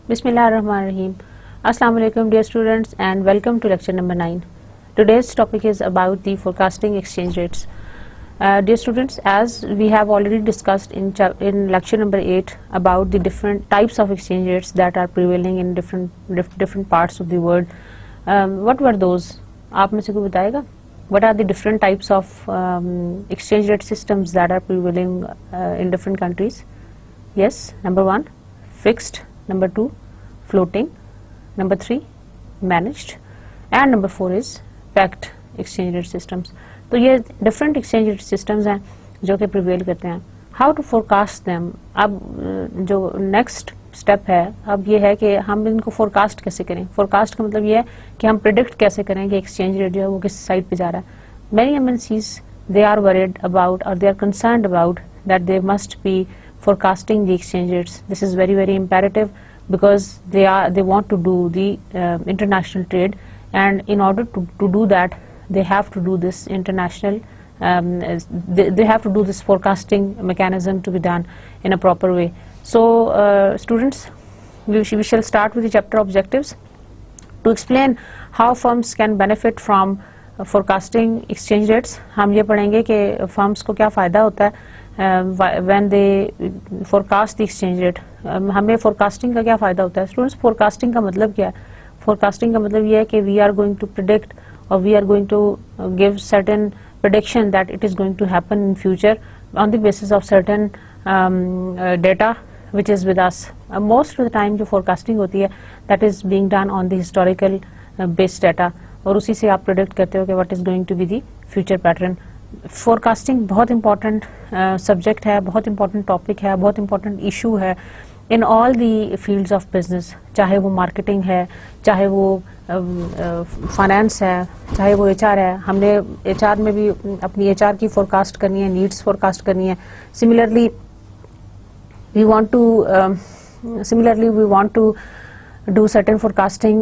Bismillahirrahmanirrahim. Assalamu alaikum dear students and welcome to lecture number 9. Today's topic is about the forecasting exchange rates. Dear students, as we have already discussed in lecture number 8 about the different types of exchange rates that are prevailing in different parts of the world. What were those? आप में से कोई बताएगा? What are the different types of exchange rate systems that are prevailing in different countries? Yes, number 1, fixed. Number 2, floating. Number 3, managed. And number 4 is packed exchange rate systems. तो ये different exchange rate systems हैं जो कि prevail करते हैं. How to forecast them? अब जो next step है अब ये है कि हम इनको forecast कैसे करें. Forecast का मतलब ये है कि हम predict कैसे करें कि exchange rate जो है वो किस side पे जा रहा है. Many MNCs they are worried about or they are concerned about that they must be forecasting the exchange rates. This is very imperative because they want to do the international trade, and in order to do that they have to do this international they have to do this forecasting mechanism to be done in a proper way. So students, we shall start with the chapter objectives. To explain how firms can benefit from forecasting exchange rates, हम ये पढ़ेंगे कि firms को क्या फ़ायदा होता है when they forecast the exchange rate. हमें forecasting का क्या फ़ायदा होता है? Students, forecasting का मतलब क्या है? Forecasting का मतलब ये है कि we are going to predict or we are going to give certain prediction that it is going to happen in future on the basis of certain data which is with us. Most of the time जो forecasting होती है that is being done on the historical based data, और उसी से आप predict करते हो कि what is going to be the future pattern. Forecasting बहुत इम्पॉर्टेंट सब्जेक्ट है, बहुत इम्पॉर्टेंट टॉपिक है, बहुत इम्पॉर्टेंट इशू है in all the fields of business, चाहे वो मार्केटिंग है, चाहे वो फाइनेंस है, चाहे वो एचआर है. हमने एचआर में भी अपनी एचआर की फोरकास्ट करनी है, नीड्स फोरकास्ट करनी है. Similarly we want to do certain forecasting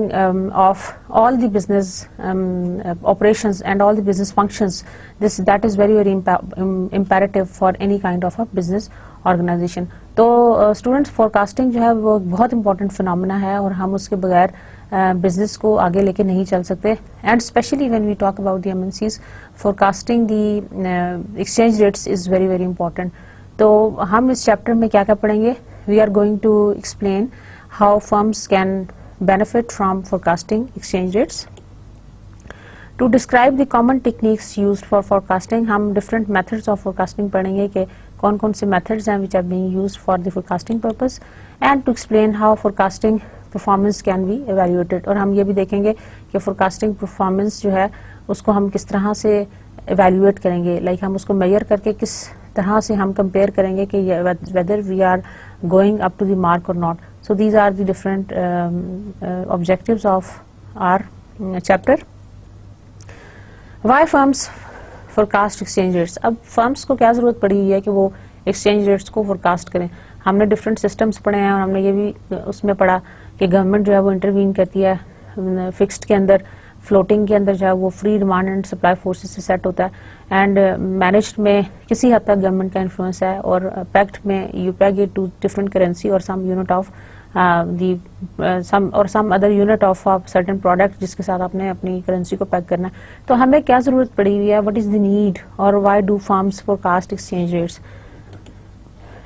of all the business operations and all the business functions. That is very imperative for any kind of a business organization. तो students, forecasting जो है वो बहुत important phenomena है और हम उसके बगैर business को आगे लेके नहीं चल सकते. And especially when we talk about the MNCs, forecasting the exchange rates is very important. तो हम इस chapter में क्या क्या पढ़ेंगे? We are going to explain how firms can benefit from forecasting exchange rates. To describe the common techniques used for forecasting, हम different methods of forecasting पढ़ेंगे कि कौन कौन से methods हैं which are being used for the forecasting purpose, and to explain how forecasting performance can be evaluated. और हम ये भी देखेंगे कि forecasting performance जो है उसको हम किस तरह से evaluate करेंगे, like हम उसको measure करके किस तरह से हम compare करेंगे कि whether we are going up to the mark or not. So these are the different objectives of our chapter. Why firms forecast exchange rates? अब firms को क्या ज़रूरत पड़ी हुई है कि वो exchange rates को forecast करें? हमने different systems पढ़े हैं और हमने ये भी उसमें पढ़ा कि government जो है वो intervene करती है fixed के अंदर, floating के अंदर जो है वो free demand and supply forces से set होता है, and managed में किसी हद तक government का influence है, और packed में you peg it to different currency or some unit of some other unit of a certain product जिसके साथ आपने अपनी currency को peg करना है. तो हमें क्या ज़रूरत पड़ी हुई है? What is the need or why do firms forecast exchange rates?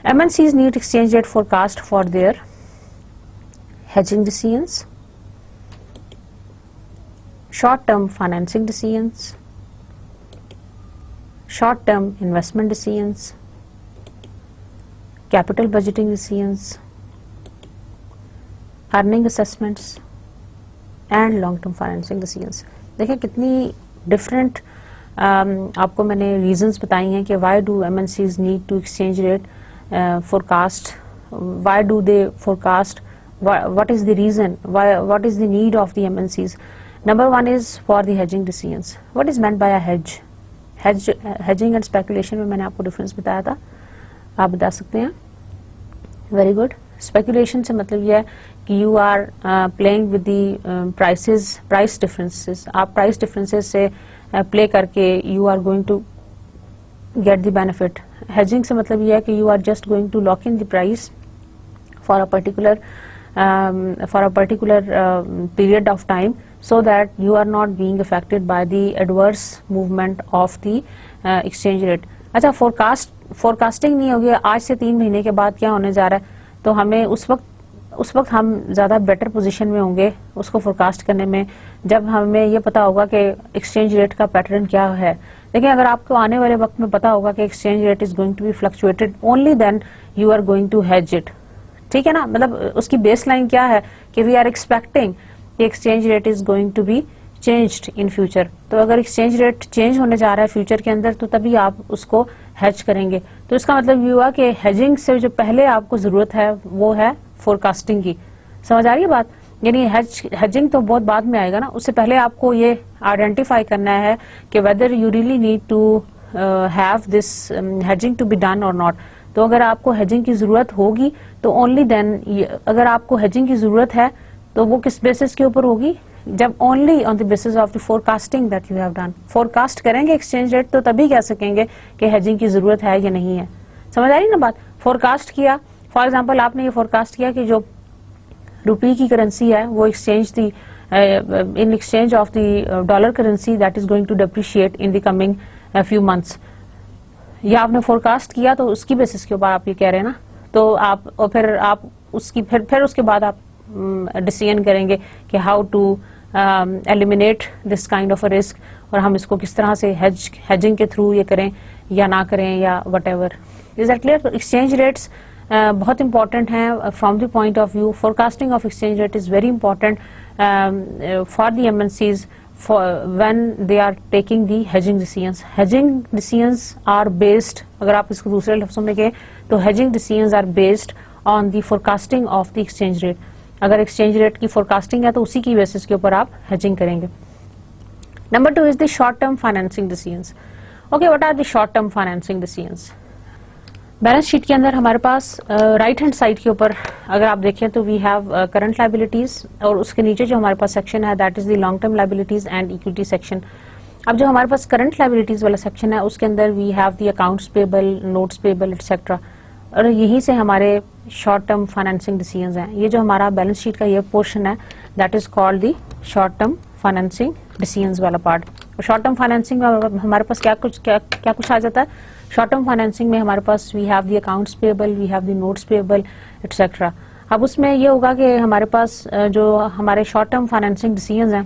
MNCs need exchange rate forecast for their hedging decisions, short-term financing decisions, short-term investment decisions, capital budgeting decisions, earning assessments and long term financing decisions. देखिए कितनी different आपको मैंने reasons बताई हैं कि why do MNCs need to exchange rate forecast, why do they forecast, what is the reason, what is the need of the MNCs. Number 1 is for the hedging decisions. What is meant by a hedge? Hedging and speculation में मैंने आपको difference बताया था. आप बता सकते हैं? Very good. Speculation से मतलब यह है कि you are playing with the price differences. आप प्राइस डिफरेंसेस से प्ले करके you are going to get the benefit. Hedging से मतलब यह है कि you are just going to lock in the price for a particular period of time, so that you are not being affected by the adverse movement of the exchange rate. अच्छा, forecasting नहीं होगी आज से 3 महीने के बाद क्या होने जा रहा है, तो हमें उस वक्त हम ज्यादा बेटर पोजीशन में होंगे उसको फोरकास्ट करने में, जब हमें ये पता होगा कि एक्सचेंज रेट का पैटर्न क्या है। देखिए, अगर आपको आने वाले वक्त में पता होगा कि exchange rate is going to be fluctuated, only then you are going to hedge it. ठीक है ना, मतलब उसकी बेस लाइन क्या है कि we are expecting exchange rate is going to be changed in future. तो अगर एक्सचेंज रेट चेंज होने जा रहा है फ्यूचर के अंदर, तो तभी आप उसको हेज करेंगे। तो इसका मतलब ये हुआ कि हेजिंग से जो पहले आपको जरूरत है वो है फोरकास्टिंग की। समझ आ रही है बात? यानी हेजिंग तो बहुत बाद में आएगा ना, उससे पहले आपको ये आइडेंटिफाई करना है कि whether you really need to have this hedging to be done और नॉट। तो अगर आपको हेजिंग की जरूरत होगी तो ओनली देन, अगर आपको हेजिंग की जरूरत है तो वो किस बेसिस के ऊपर होगी, जब only on the basis of the forecasting that you have done. Forecast करेंगे एक्सचेंज रेट तो तभी कह सकेंगे कि हेजिंग की जरूरत है या नहीं है। समझ आ रही ना बात? फोरकास्ट किया, फॉर एग्जाम्पल आपने ये फोरकास्ट किया कि जो रुपये की करेंसी है वो exchange the in exchange of the dollar currency that is going to depreciate in the coming few months. या आपने फोरकास्ट किया तो उसकी बेसिस के ऊपर आप ये कह रहे हैं ना, तो आप और फिर आप उसकी फिर उसके बाद आप डिसीजन करेंगे कि how to eliminate this kind of a risk, और हम इसको किस तरह से हेजिंग के थ्रू ये करें या ना करें या what ever. Is that clear? Exchange rates बहुत इंपॉर्टेंट हैं from the point of view. Forecasting of exchange rate is very important for the MNCs when they are taking the hedging decisions. Hedging decisions are based, अगर आप इसको दूसरे लफ्जों में कहें तो hedging decisions are based on the forecasting of the exchange rate. अगर exchange rate की forecasting है तो उसी की बेसिस के ऊपर आप hedging करेंगे। Number 2 is the short term financing decisions. Okay, what are the short term financing decisions? Balance sheet के अंदर हमारे पास राइट हैंड साइड के ऊपर अगर आप देखें तो वी हैव करंट लायबिलिटीज, और उसके नीचे जो हमारे पास सेक्शन है that is the long term liabilities and equity section. अब जो हमारे पास करंट लायबिलिटीज वाला सेक्शन है उसके अंदर we have the accounts payable, notes payable etcetera, और यहीं से हमारे शॉर्ट टर्म फाइनेंसिंग डिसीजंस हैं। ये जो हमारा बैलेंस शीट का ये पोर्शन है that is called the short term financing decisions वाला पार्ट। और शॉर्ट टर्म फाइनेंसिंग में हमारे पास क्या कुछ आ जाता है? शॉर्ट टर्म फाइनेंसिंग में हमारे पास we have the accounts payable, we have the notes payable etcetera. अब उसमें ये होगा कि हमारे पास जो हमारे शॉर्ट टर्म फाइनेंसिंग डिसीजंस हैं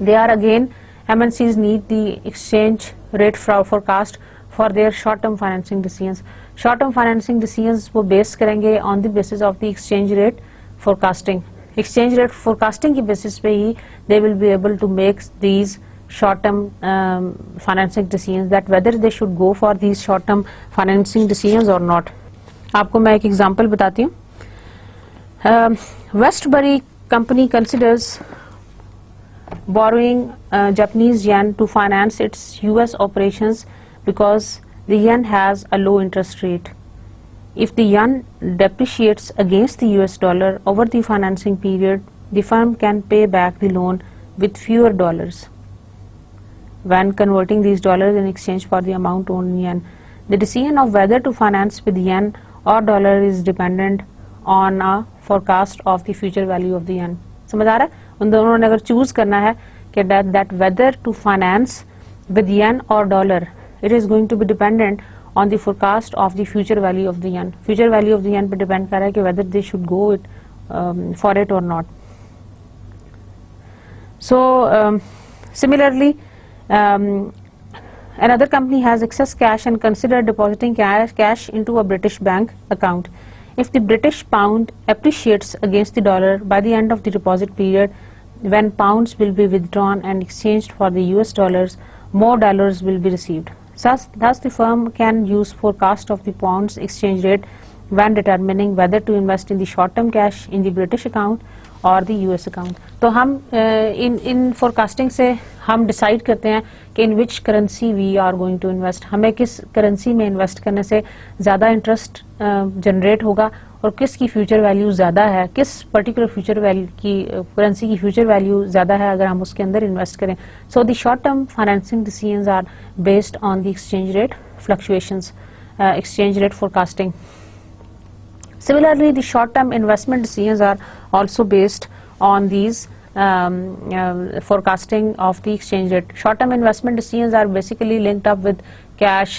they are again MNCs need the exchange rate forecast for their short term financing decisions. Short term financing decisions वो बेस करेंगे on the basis of the exchange rate forecasting. Exchange rate forecasting की basis पे ही they will be able to make these short-term financing decisions, that whether they should go for these short-term financing decisions or not. आपको मैं एक example बताती हूँ। Westbury company considers borrowing Japanese yen to finance its US operations because the yen has a low interest rate. If the yen depreciates against the US dollar over the financing period, the firm can pay back the loan with fewer dollars when converting these dollars in exchange for the amount owed in yen. The decision of whether to finance with yen or dollar is dependent on a forecast of the future value of the yen. समझ आ रहा है? उन दोनों ने अगर choose करना है कि that whether to finance with yen or dollar, it is going to be dependent on the forecast of the future value of the yen. Future value of the yen पे depend कर रहा है कि whether they should go for it or not. So similarly, another company has excess cash and consider depositing cash into a British bank account. If the British pound appreciates against the dollar by the end of the deposit period, when pounds will be withdrawn and exchanged for the US dollars, more dollars will be received. Thus the firm can use forecast of the pound's exchange rate when determining whether to invest in the short-term cash in the British account और the US account. तो हम इन forecasting से हम decide करते हैं कि in which currency we are going to invest, हमें किस करेंसी में इन्वेस्ट करने से ज़्यादा इंटरेस्ट जनरेट होगा और किसकी फ्यूचर वैल्यू ज़्यादा है, किस पर्टिकुलर फ्यूचर वैल्यू की करेंसी की फ्यूचर वैल्यू ज़्यादा है अगर हम उसके अंदर इन्वेस्ट करें। So the short term financing decisions are based on the exchange rate fluctuations, exchange rate forecasting. Similarly, the short-term investment decisions are also based on these forecasting of the exchange rate. Short-term investment decisions are basically linked up with cash,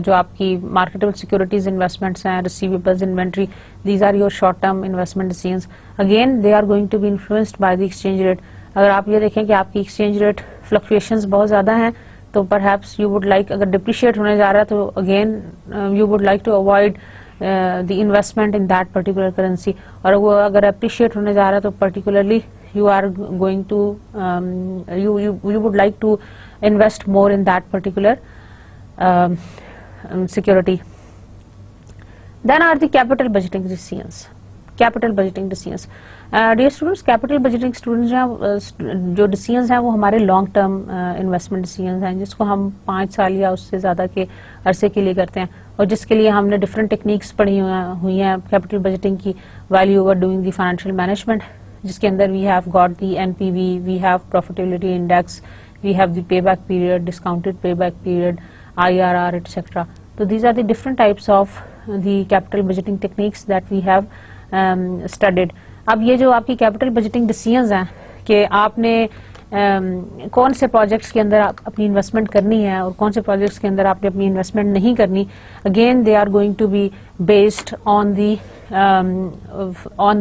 जो आपकी marketable securities investments हैं, receivables, inventory. These are your short-term investment decisions. Again, they are going to be influenced by the exchange rate. अगर आप ये देखें कि आपकी exchange rate fluctuations बहुत ज़्यादा हैं, तो perhaps you would like, अगर depreciate होने जा रहा है तो again you would like to avoid the investment in that particular currency, और वो अगर appreciate होने जा रहा है तो particularly you are going to you would like to invest more in that particular security. Then are the capital budgeting decisions. Capital budgeting decisions, dear students, capital budgeting students हैं जो डिसीजंस हैं वो हमारे लॉन्ग टर्म इन्वेस्टमेंट डिसीजंस हैं, जिसको हम 5 साल या उससे ज़्यादा के अरसे के लिए करते हैं और जिसके लिए हमने डिफरेंट टेक्निक्स पढ़ी हुई हैं कैपिटल बजटिंग की, value over doing the financial management, जिसके अंदर we have got the NPV, we have profitability index, we have the pay back period, discounted pay back period, IRR etcetera. तो these are the different types of the capital budgeting techniques that we have studied. अब ये जो आपकी capital budgeting decisions हैं कि आपने कौन से प्रोजेक्ट्स के अंदर अपनी इन्वेस्टमेंट करनी है और कौन से प्रोजेक्ट्स के अंदर आपने अपनी इन्वेस्टमेंट नहीं करनी, again they are going to be based on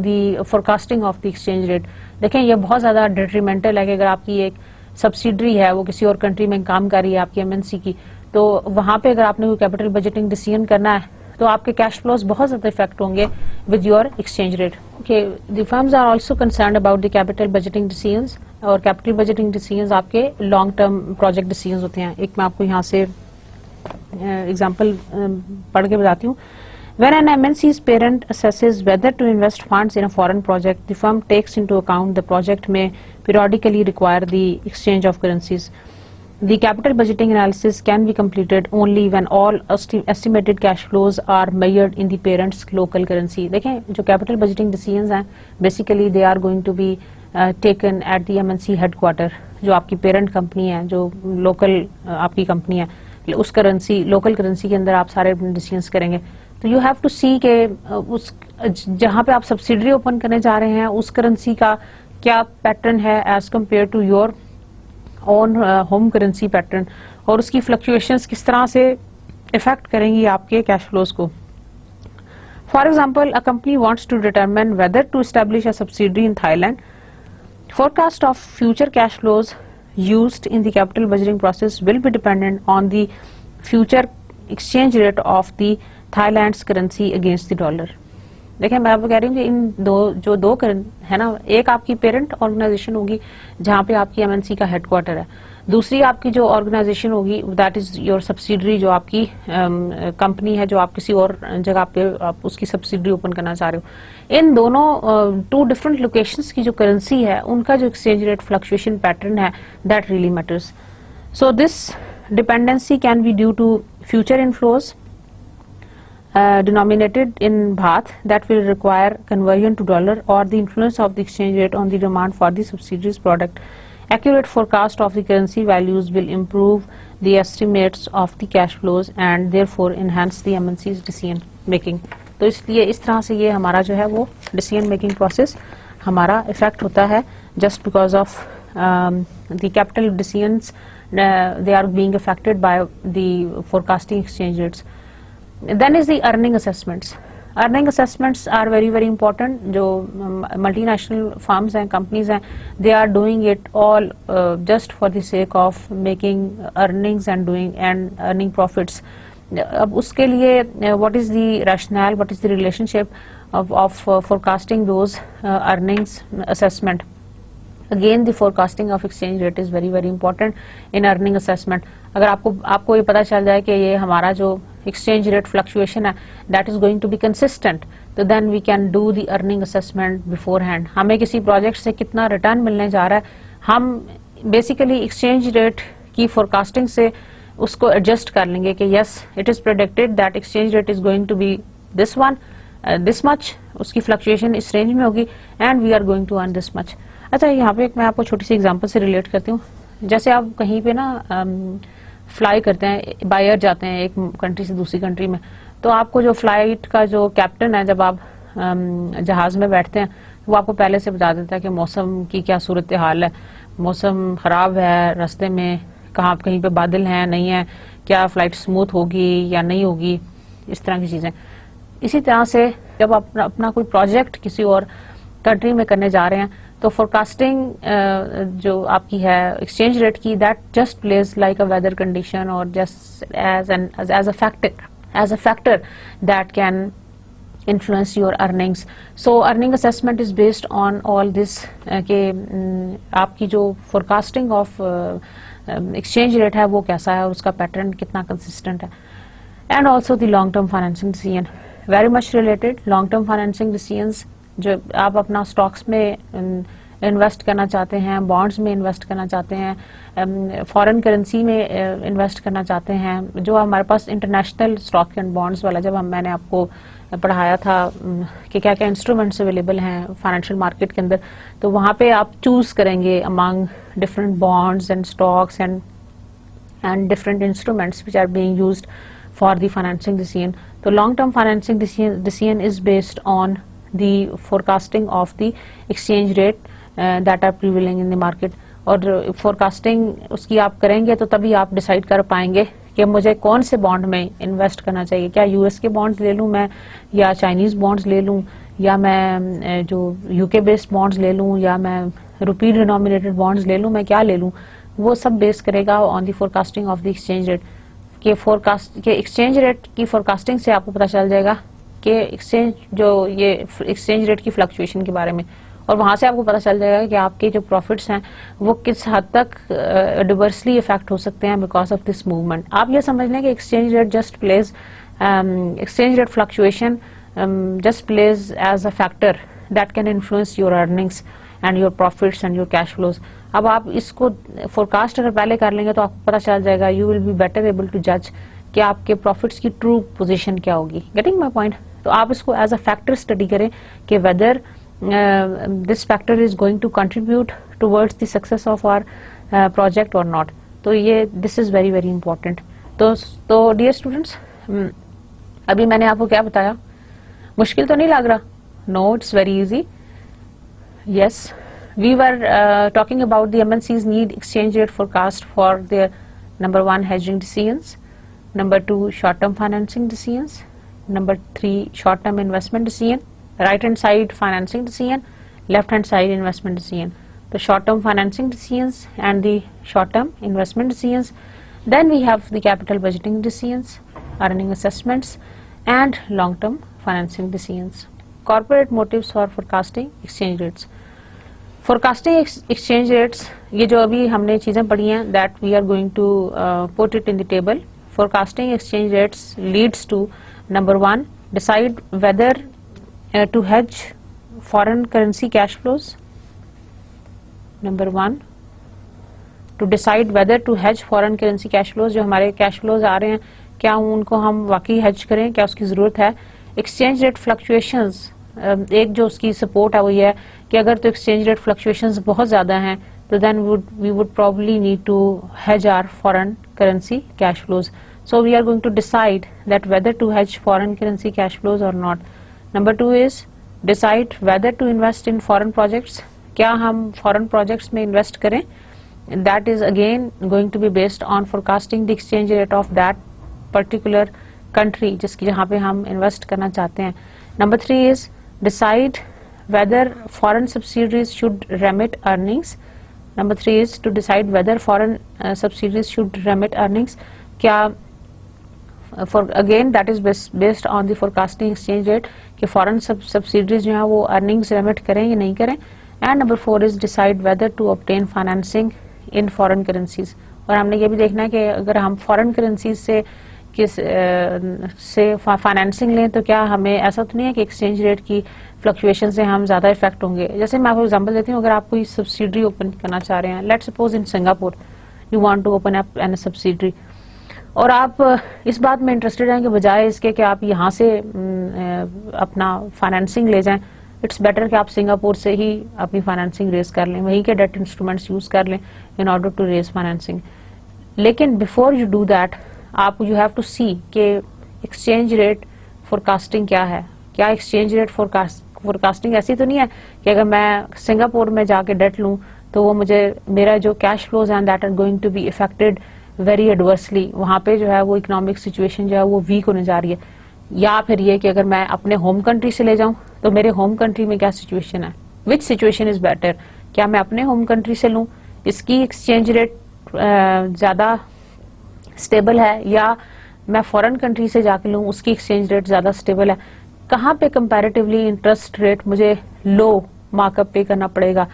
the forecasting of the exchange rate. देखें ये बहुत ज़्यादा डिट्रीमेंटल है कि अगर आपकी एक सब्सिडरी है वो किसी और कंट्री में काम कर रही है आपकी MNC की, तो वहाँ पे अगर आपने कोई कैपिटल बजटिंग डिसीजन करना है तो आपके कैश फ्लोज बहुत ज़्यादा इफेक्ट होंगे with your exchange rate. Okay, the firms are also concerned about the capital budgeting decisions, और कैपिटल बजटिंग डिसीजंस आपके लॉन्ग टर्म प्रोजेक्ट डिसीजंस होते हैं. एक मैं आपको यहाँ से एग्जांपल पढ़ के बताती हूँ. When an MNC's parent assesses whether to invest funds in a foreign project, the firm takes into account the project may periodically require the exchange of currencies. The capital budgeting analysis can be completed only when all estimated cash flows are measured in the parent's local currency. देखें जो capital budgeting decisions हैं, basically they are going to be taken at the MNC headquarter, जो आपकी parent company है, जो local आपकी company है, उस currency, local currency के अंदर आप सारे decisions करेंगे. तो you have to see के उस जहाँ पे आप subsidiary open करने जा रहे हैं उस currency का क्या pattern है as compared to your own home currency pattern, और उसकी फ्लक्चुएशंस किस तरह से इफेक्ट करेंगी आपके कैश फ्लोज को. For example, a company wants to determine whether to establish a subsidiary in Thailand. Forecast of future cash flows used in the capital budgeting process will be dependent on the future exchange rate of the Thailand's currency against the dollar. देखिए मैं आपको कह रही हूँ कि इन दो है ना, एक आपकी पेरेंट ऑर्गेनाइजेशन होगी जहाँ पे आपकी MNC का हेडक्वार्टर है, दूसरी आपकी जो ऑर्गेनाइजेशन होगी दैट इज योर सब्सिडरी, जो आपकी कंपनी है जो आप किसी और जगह पे आप उसकी सब्सिडरी ओपन करना चाह रहे हो. इन दोनों 2 डिफरेंट लोकेशंस की जो करेंसी है उनका जो एक्सचेंज रेट फ्लक्चुएशन पैटर्न है that really matters. So this dependency can be due to future inflows denominated in baht that will require conversion to dollar, or the influence of the exchange rate on the demand for the subsidiaries product. Accurate forecast of the currency values will improve the estimates of the cash flows and therefore enhance the MNC's decision making. तो इसलिए इस तरह से ये हमारा जो है वो decision making process हमारा effect होता है just because of the capital decisions they are being affected by the forecasting exchange rates. Then is the earning assessments. Earning assessments are very very important. जो multinational firms and companies हैं, they are doing it all just for the sake of making earnings and earning profits. अब उसके लिए what is the rationale, what is the relationship of forecasting those earnings assessment. Again, the forecasting of exchange rate is very very important in earning assessment. अगर आपको ये पता चल जाए कि ये हमारा जो exchange rate fluctuation है that is going to be consistent, तो then we can do the earning assessment beforehand. हमें किसी प्रोजेक्ट से कितना रिटर्न मिलने जा रहा है, हम बेसिकली एक्सचेंज रेट की फोरकास्टिंग से उसको एडजस्ट कर लेंगे कि yes it is predicted that exchange rate is going to be this one, this much, उसकी फ्लक्चुएशन इस रेंज में होगी and we are going to earn this much. अच्छा, यहाँ पे मैं आपको छोटी सी एग्जांपल से रिलेट करती हूँ. जैसे आप कहीं पे ना फ्लाई करते हैं, बायर जाते हैं एक कंट्री से दूसरी कंट्री में, तो आपको जो फ्लाइट का जो कैप्टन है, जब आप जहाज में बैठते हैं, वो आपको पहले से बता देता है कि मौसम की क्या सूरत हाल है, मौसम खराब है, रास्ते में कहाँ कहीं पे बादल हैं नहीं है, क्या फ्लाइट स्मूथ होगी या नहीं होगी, इस तरह की चीजें. इसी तरह से जब आप अपना कोई प्रोजेक्ट किसी और कंट्री में करने जा रहे हैं, तो फोरकास्टिंग जो आपकी है एक्सचेंज रेट की, that just plays like a weather condition और just as a factor that can influence your earnings. So earning assessment is based on all this कि आपकी जो forecasting of exchange rate है वो कैसा है और उसका pattern कितना consistent है. And also the long term financing decision, very much related. long term financing decisions, जो आप अपना stocks में इन्वेस्ट करना चाहते हैं, बॉन्ड्स में इन्वेस्ट करना चाहते हैं, फॉरेन करेंसी में इन्वेस्ट करना चाहते हैं, जो हमारे पास इंटरनेशनल स्टॉक एंड बॉन्ड्स वाला, जब मैंने आपको पढ़ाया था कि क्या क्या इंस्ट्रूमेंट्स अवेलेबल हैं फाइनेंशियल मार्केट के अंदर, तो वहाँ पे आप चूज करेंगे among different bonds and stocks and different instruments which are being used for the financing decision. तो long term financing decision is based on the forecasting of the exchange rate that are prevailing in the market. और forecasting उसकी आप करेंगे तो तभी आप decide कर पाएंगे कि मुझे कौन से बॉन्ड में इन्वेस्ट करना चाहिए. क्या यूएस के बॉन्ड्स ले लूं मैं, या चाइनीज बॉन्ड्स ले लूं, या मैं जो यूके बेस्ड बॉन्ड्स ले लूं, या मैं रुपी डिनोमिनेटेड बॉन्ड्स ले लूं, मैं क्या ले लूं, वो सब बेस करेगा on the forecasting of the exchange rate. के एक्सचेंज रेट की फोरकास्टिंग से आपको पता चल जाएगा कि एक्सचेंज रेट की फ्लक्चुएशन के बारे में, और वहां से आपको पता चल जाएगा कि आपके जो प्रॉफिट्स हैं वो किस हद तक डिवर्सली इफेक्ट हो सकते हैं बिकॉज ऑफ दिस मूवमेंट. आप ये समझ लें कि exchange rate just plays, exchange rate fluctuation just plays as a factor that can influence your earnings and your profits and your cash flows. अब आप इसको फोरकास्ट अगर पहले कर लेंगे तो आपको पता चल जाएगा, you will be better able to जज कि आपके प्रॉफिट्स की ट्रू पोजीशन क्या होगी. Getting my point? तो आप इसको एज अ फैक्टर स्टडी करें कि whether this factor is going to contribute towards the success of our project or not. तो ये this is very very important. तो dear students, अभी मैंने आपको क्या बताया, मुश्किल तो नहीं लग रहा? No, it's very easy. Yes, we were talking about the MNCs need exchange rate forecast for their number 1 hedging decisions, number 2 short term financing decisions, number 3 short term investment decision, right hand side financing decision, left hand side investment decision. The short term financing decisions and the short term investment decisions. Then we have the capital budgeting decisions, earning assessments and long term financing decisions. Corporate motives for forecasting exchange rates. Forecasting exchange rates, ये जो अभी हमने चीजें पढ़ी हैं, that we are going to put it in the table. Forecasting exchange rates leads to number 1, decide whether to hedge foreign currency cash flows. Number 1, to decide whether to hedge foreign currency cash flows. जो हमारे cash flows आ रहे हैं, क्या उनको हम वाकई hedge करें, क्या उसकी जरूरत है. Exchange rate fluctuations, एक जो उसकी support है वो ये है कि अगर तो exchange rate fluctuations बहुत ज्यादा हैं तो then we would probably need to hedge our foreign currency cash flows. So we are going to decide that whether to hedge foreign currency cash flows or not. Number 2 is decide whether to invest in foreign projects. क्या हम foreign projects में invest करें? That is again going to be based on forecasting the exchange rate of that particular country जिसकी जहाँ पे हम invest करना चाहते हैं. Number 3 is decide whether foreign subsidiaries should remit earnings. Number 3 is to decide whether foreign subsidiaries should remit earnings. क्या for again that is based on the forecasting exchange rate कि foreign subsidiaries जो है वो earnings remit करें या नहीं करें. And number 4 is decide whether to obtain financing in foreign currencies. और हमने ये भी देखना है कि अगर हम foreign currencies से के से फाइनेंसिंग लें तो क्या हमें ऐसा तो नहीं है कि एक्सचेंज रेट की फ्लक्चुएशन से हम ज़्यादा इफेक्ट होंगे। जैसे मैं आपको एग्जांपल देती हूँ, अगर आप कोई सब्सिडरी ओपन करना चाह रहे हैं, let's suppose in Singapore you want to open up an subsidiary, और आप इस बात में इंटरेस्टेड हैं कि बजाय इसके कि आप यहाँ से अपना फाइनेंसिंग ले जाएं, इट्स बेटर कि आप सिंगापुर से ही अपनी फाइनेंसिंग रेज कर लें, वहीं के डेट इंस्ट्रूमेंट्स यूज कर लें in order to raise financing. लेकिन बिफोर यू डू दैट आप यू हैव टू सी कि एक्सचेंज रेट फोरकास्टिंग क्या है। क्या एक्सचेंज रेट फोरकास्टिंग ऐसी तो नहीं है कि अगर मैं सिंगापुर में जाके डेट लूं तो वो मुझे मेरा जो कैश फ्लोज हैं that are going to be affected very adversely, वहां पे जो है वो इकोनॉमिक सिचुएशन जो है वो वीक होने जा रही है। या फिर ये कि अगर मैं अपने होम कंट्री से ले जाऊं तो मेरे होम कंट्री में क्या सिचुएशन है, विच सिचुएशन इज बेटर, क्या मैं अपने होम कंट्री से लूं, इसकी एक्सचेंज रेट ज्यादा स्टेबल है, या मैं फॉरेन कंट्री से जाके लूं उसकी एक्सचेंज रेट ज्यादा स्टेबल है, कहाँ पे कंपैरेटिवली इंटरेस्ट रेट मुझे लो मार्कअप पे करना पड़ेगा।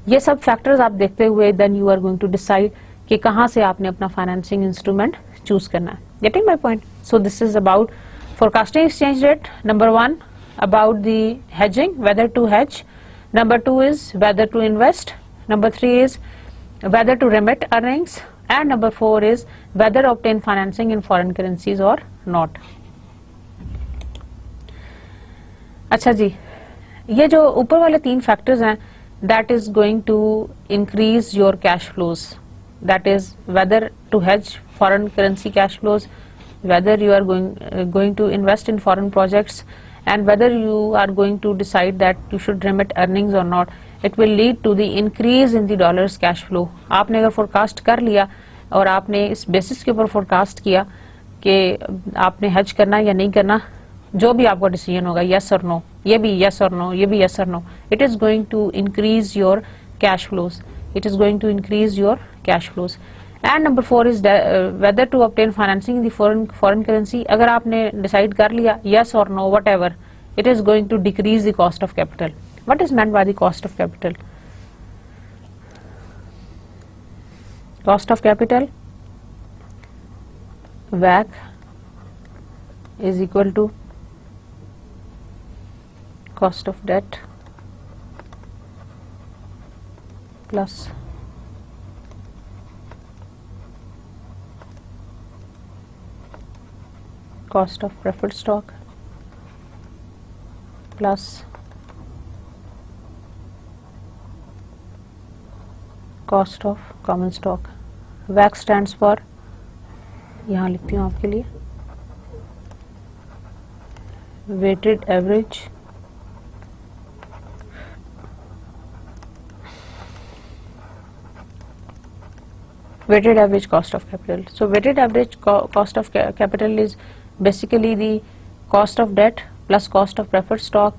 ये सब फैक्टर्स आप देखते हुए then you are going to decide कि कहाँ से आपने अपना फाइनेंसिंग इंस्ट्रूमेंट चूज करना है। Getting my point? So this is about forecasting exchange rate. Number 1 about the hedging, whether to hedge. Number 2 is whether to invest. Number 3 is whether to remit earnings, and number 4 is whether obtain financing in foreign currencies or not. अच्छा जी, ये जो ऊपर वाले 3 factors हैं that is going to increase your cash flows, that is whether to hedge foreign currency cash flows, whether you are going to invest in foreign projects, and whether you are going to decide that you should remit earnings or not. It will lead to the increase in the dollars cash flow. आपने अगर forecast कर लिया और आपने इस basis के ऊपर forecast किया कि आपने hedge करना या नहीं करना, जो भी आपका decision होगा yes or no, ये भी yes or no, ये भी yes or no, it is going to increase your cash flows. It is going to increase your cash flows. And number 4 is whether to obtain financing in the foreign currency. अगर आपने decide कर लिया yes or no whatever, it is going to decrease the cost of capital. What is meant by the cost of capital? Cost of capital, WACC, is equal to cost of debt plus cost of preferred stock plus cost of common stock. WACC stands for, यहाँ लिखती हूँ आपके लिए, weighted average cost of capital. So weighted average cost of capital is basically the cost of debt plus cost of preferred stock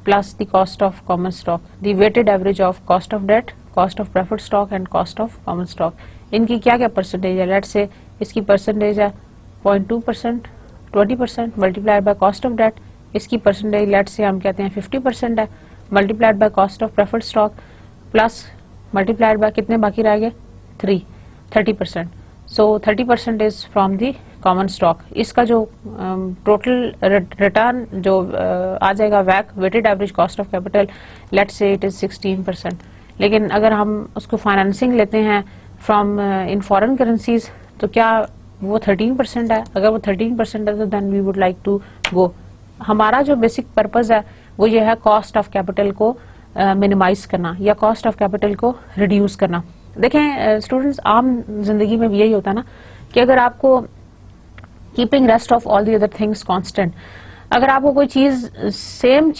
plus the cost of common stock. The weighted average of cost of debt, cost of preferred stock and cost of common stock. इनकी क्या क्या percentage है? Let's say इसकी percentage है 0.2%, 20% multiplied by cost of debt, इसकी percentage let's say हम कहते हैं 50% है, multiplied by cost of preferred stock plus multiplied by कितने बाकी रह गए 30%. So 30% is from the common stock. इसका जो टोटल रिटर्न जो आ जाएगा वैक weighted average cost of capital, let's say it is 16%. लेकिन अगर हम उसको फाइनेंसिंग लेते हैं फ्रॉम इन फॉरेन करेंसीज तो क्या वो 13% है? अगर वो 13% है तो then we would like to go. हमारा जो बेसिक पर्पस है वो ये है कॉस्ट ऑफ कैपिटल को मिनिमाइज करना या कॉस्ट ऑफ कैपिटल को रिड्यूस करना. देखें स्टूडेंट्स, आम जिंदगी में भी यही होता है ना कि अगर आपको keeping rest of all the other things constant, अगर आपको कोई चीज सेम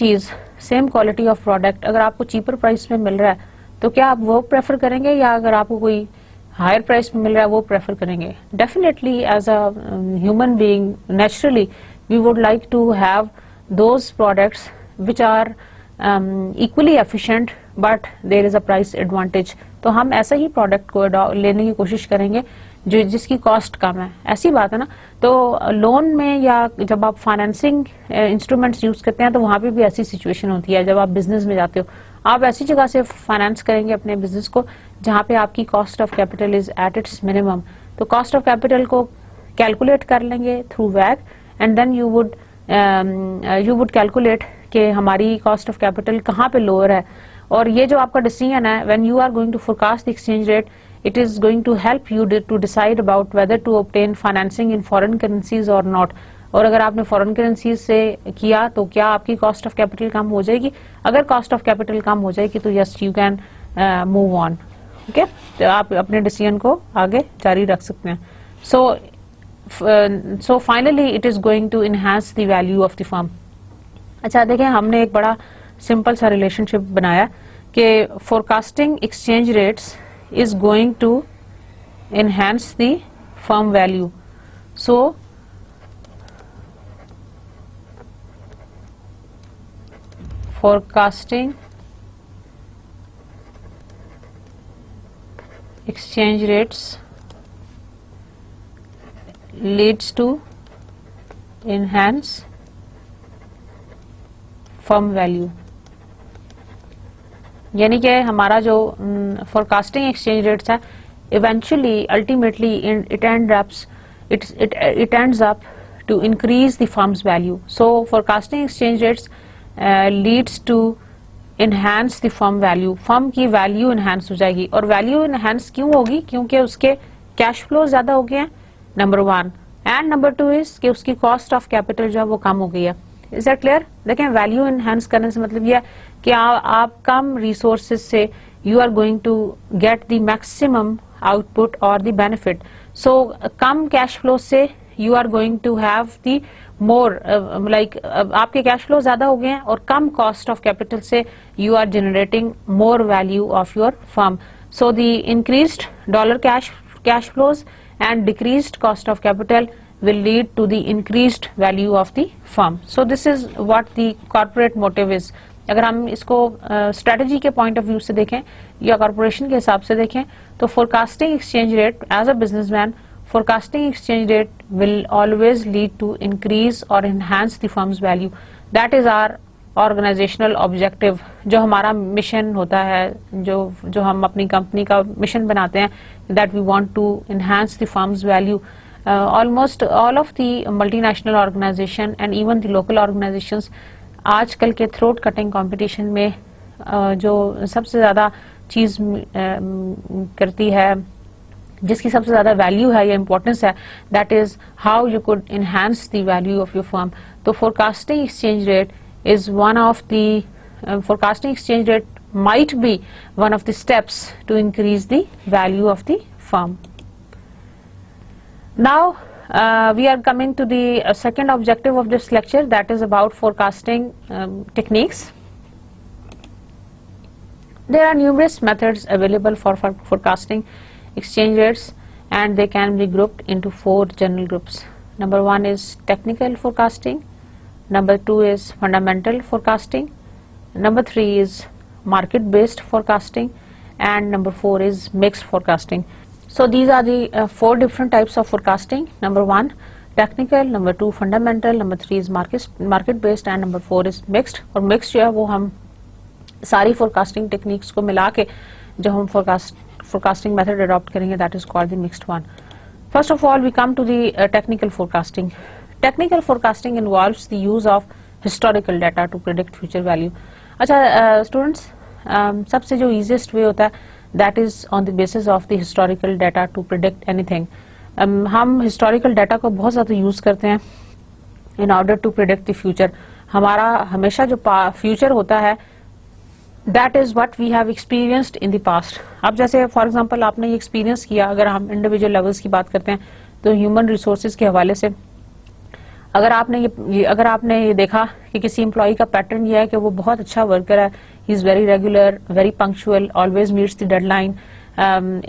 क्वालिटी ऑफ प्रोडक्ट अगर आपको चीपर प्राइस में मिल रहा है तो क्या आप वो प्रेफर करेंगे या अगर आपको कोई हायर प्राइस में मिल रहा है वो प्रेफर करेंगे? Definitely as a human being naturally we would like to have those products which are equally efficient but there is a price advantage. तो हम ऐसा ही प्रोडक्ट को लेने की कोशिश करेंगे जो जिसकी कॉस्ट कम है. ऐसी बात है ना. तो लोन में या जब आप फाइनेंसिंग इंस्ट्रूमेंट्स यूज करते हैं तो वहां पे भी ऐसी सिचुएशन होती है. जब आप बिजनेस में जाते हो आप ऐसी जगह से फाइनेंस करेंगे अपने बिजनेस को जहां पे आपकी cost of capital is at its minimum. तो कॉस्ट ऑफ कैपिटल को कैलकुलेट कर लेंगे थ्रू वैग, and then you would calculate कि हमारी कॉस्ट ऑफ कैपिटल कहाँ पे लोअर है। और ये जो आपका डिसीजन है, when you are going to forecast the exchange rate, it is going to help you to decide about whether to obtain financing in foreign currencies or not. और अगर आपने फॉरेन करेंसीज से किया तो क्या आपकी कॉस्ट ऑफ कैपिटल कम हो जाएगी? अगर कॉस्ट ऑफ कैपिटल कम हो जाएगी तो yes you can move on. Okay, तो आप अपने डिसीजन को आगे जारी रख सकते हैं। So finally it is going to enhance the value of the firm. अच्छा देखें, हमने एक बड़ा सिंपल सा रिलेशनशिप बनाया कि forecasting exchange rates is going to enhance the firm value. So forecasting exchange rates leads to enhance firm value. यानी कि हमारा जो फोरकास्टिंग एक्सचेंज रेट्स है, eventually ultimately it ends up to increase the firm's value. So forecasting exchange rates leads to enhance the firm value. Firm की value enhance हो जाएगी। और value enhance क्यों होगी? क्योंकि उसके कैश फ्लो ज्यादा हो गए हैं, नंबर 1, एंड नंबर 2 इज कि उसकी कॉस्ट ऑफ कैपिटल जो है वो कम हो गई है। Is that clear? देखें, वैल्यू इनहांस करने से मतलब यह है कि आप कम रिसोर्सेज से you are going to get the maximum output और द बेनिफिट। सो कम कैश फ्लो से you are going to have the more, like आपके कैश फ्लो ज्यादा हो गए हैं और कम कॉस्ट ऑफ कैपिटल से you are generating more value of your firm. So the increased dollar cash flows and decreased cost of capital will lead to the increased value of the firm. So this is what the corporate motive is. अगर हम इसको strategy के point of view से देखें या corporation के हिसाब से देखें तो forecasting exchange rate as a businessman, forecasting exchange rate will always lead to increase और enhance the firm's value. That is our organisational objective. जो हमारा मिशन होता है, जो हम अपनी कंपनी का मिशन बनाते हैं, that we want to enhance the firm's value. Almost all of the multinational organization and even the local organizations आजकल के थ्रोट कटिंग कंपटीशन में जो सबसे ज्यादा चीज करती है, जिसकी सबसे ज्यादा वैल्यू है या इंपॉर्टेंस है, that is how you could enhance the value of your firm. तो forecasting exchange rate is one of the forecasting exchange rate might be one of the steps to increase the value of the firm. Now we are coming to the second objective of this lecture, that is about forecasting techniques. There are numerous methods available for forecasting exchange rates and they can be grouped into 4 general groups. Number 1 is technical forecasting. Number 2 is fundamental forecasting. Number 3 is market based forecasting, and number 4 is mixed forecasting. So these are the 4 different types of forecasting. Number 1 technical, number 2 fundamental, number 3 is market based, and number 4 is mixed. और mixed जो है वो हम सारी forecasting techniques को मिला के जो हम forecasting method adopt करेंगे, that is called the mixed one. First of all we come to the technical forecasting. Technical forecasting involves the use of historical data to predict future value. अच्छा students, सबसे जो easiest way होता है that is on the basis of the historical data to predict anything. हम historical data को बहुत ज़्यादा use करते हैं in order to predict the future. हमारा हमेशा जो future होता है that is what we have experienced in the past. अब जैसे for example आपने ये experience किया, अगर हम individual levels की बात करते हैं तो human resources के हवाले से अगर आपने ये देखा कि किसी एम्प्लॉई का पैटर्न ये है कि वो बहुत अच्छा वर्कर है, he is very regular, very punctual, always meets the deadline,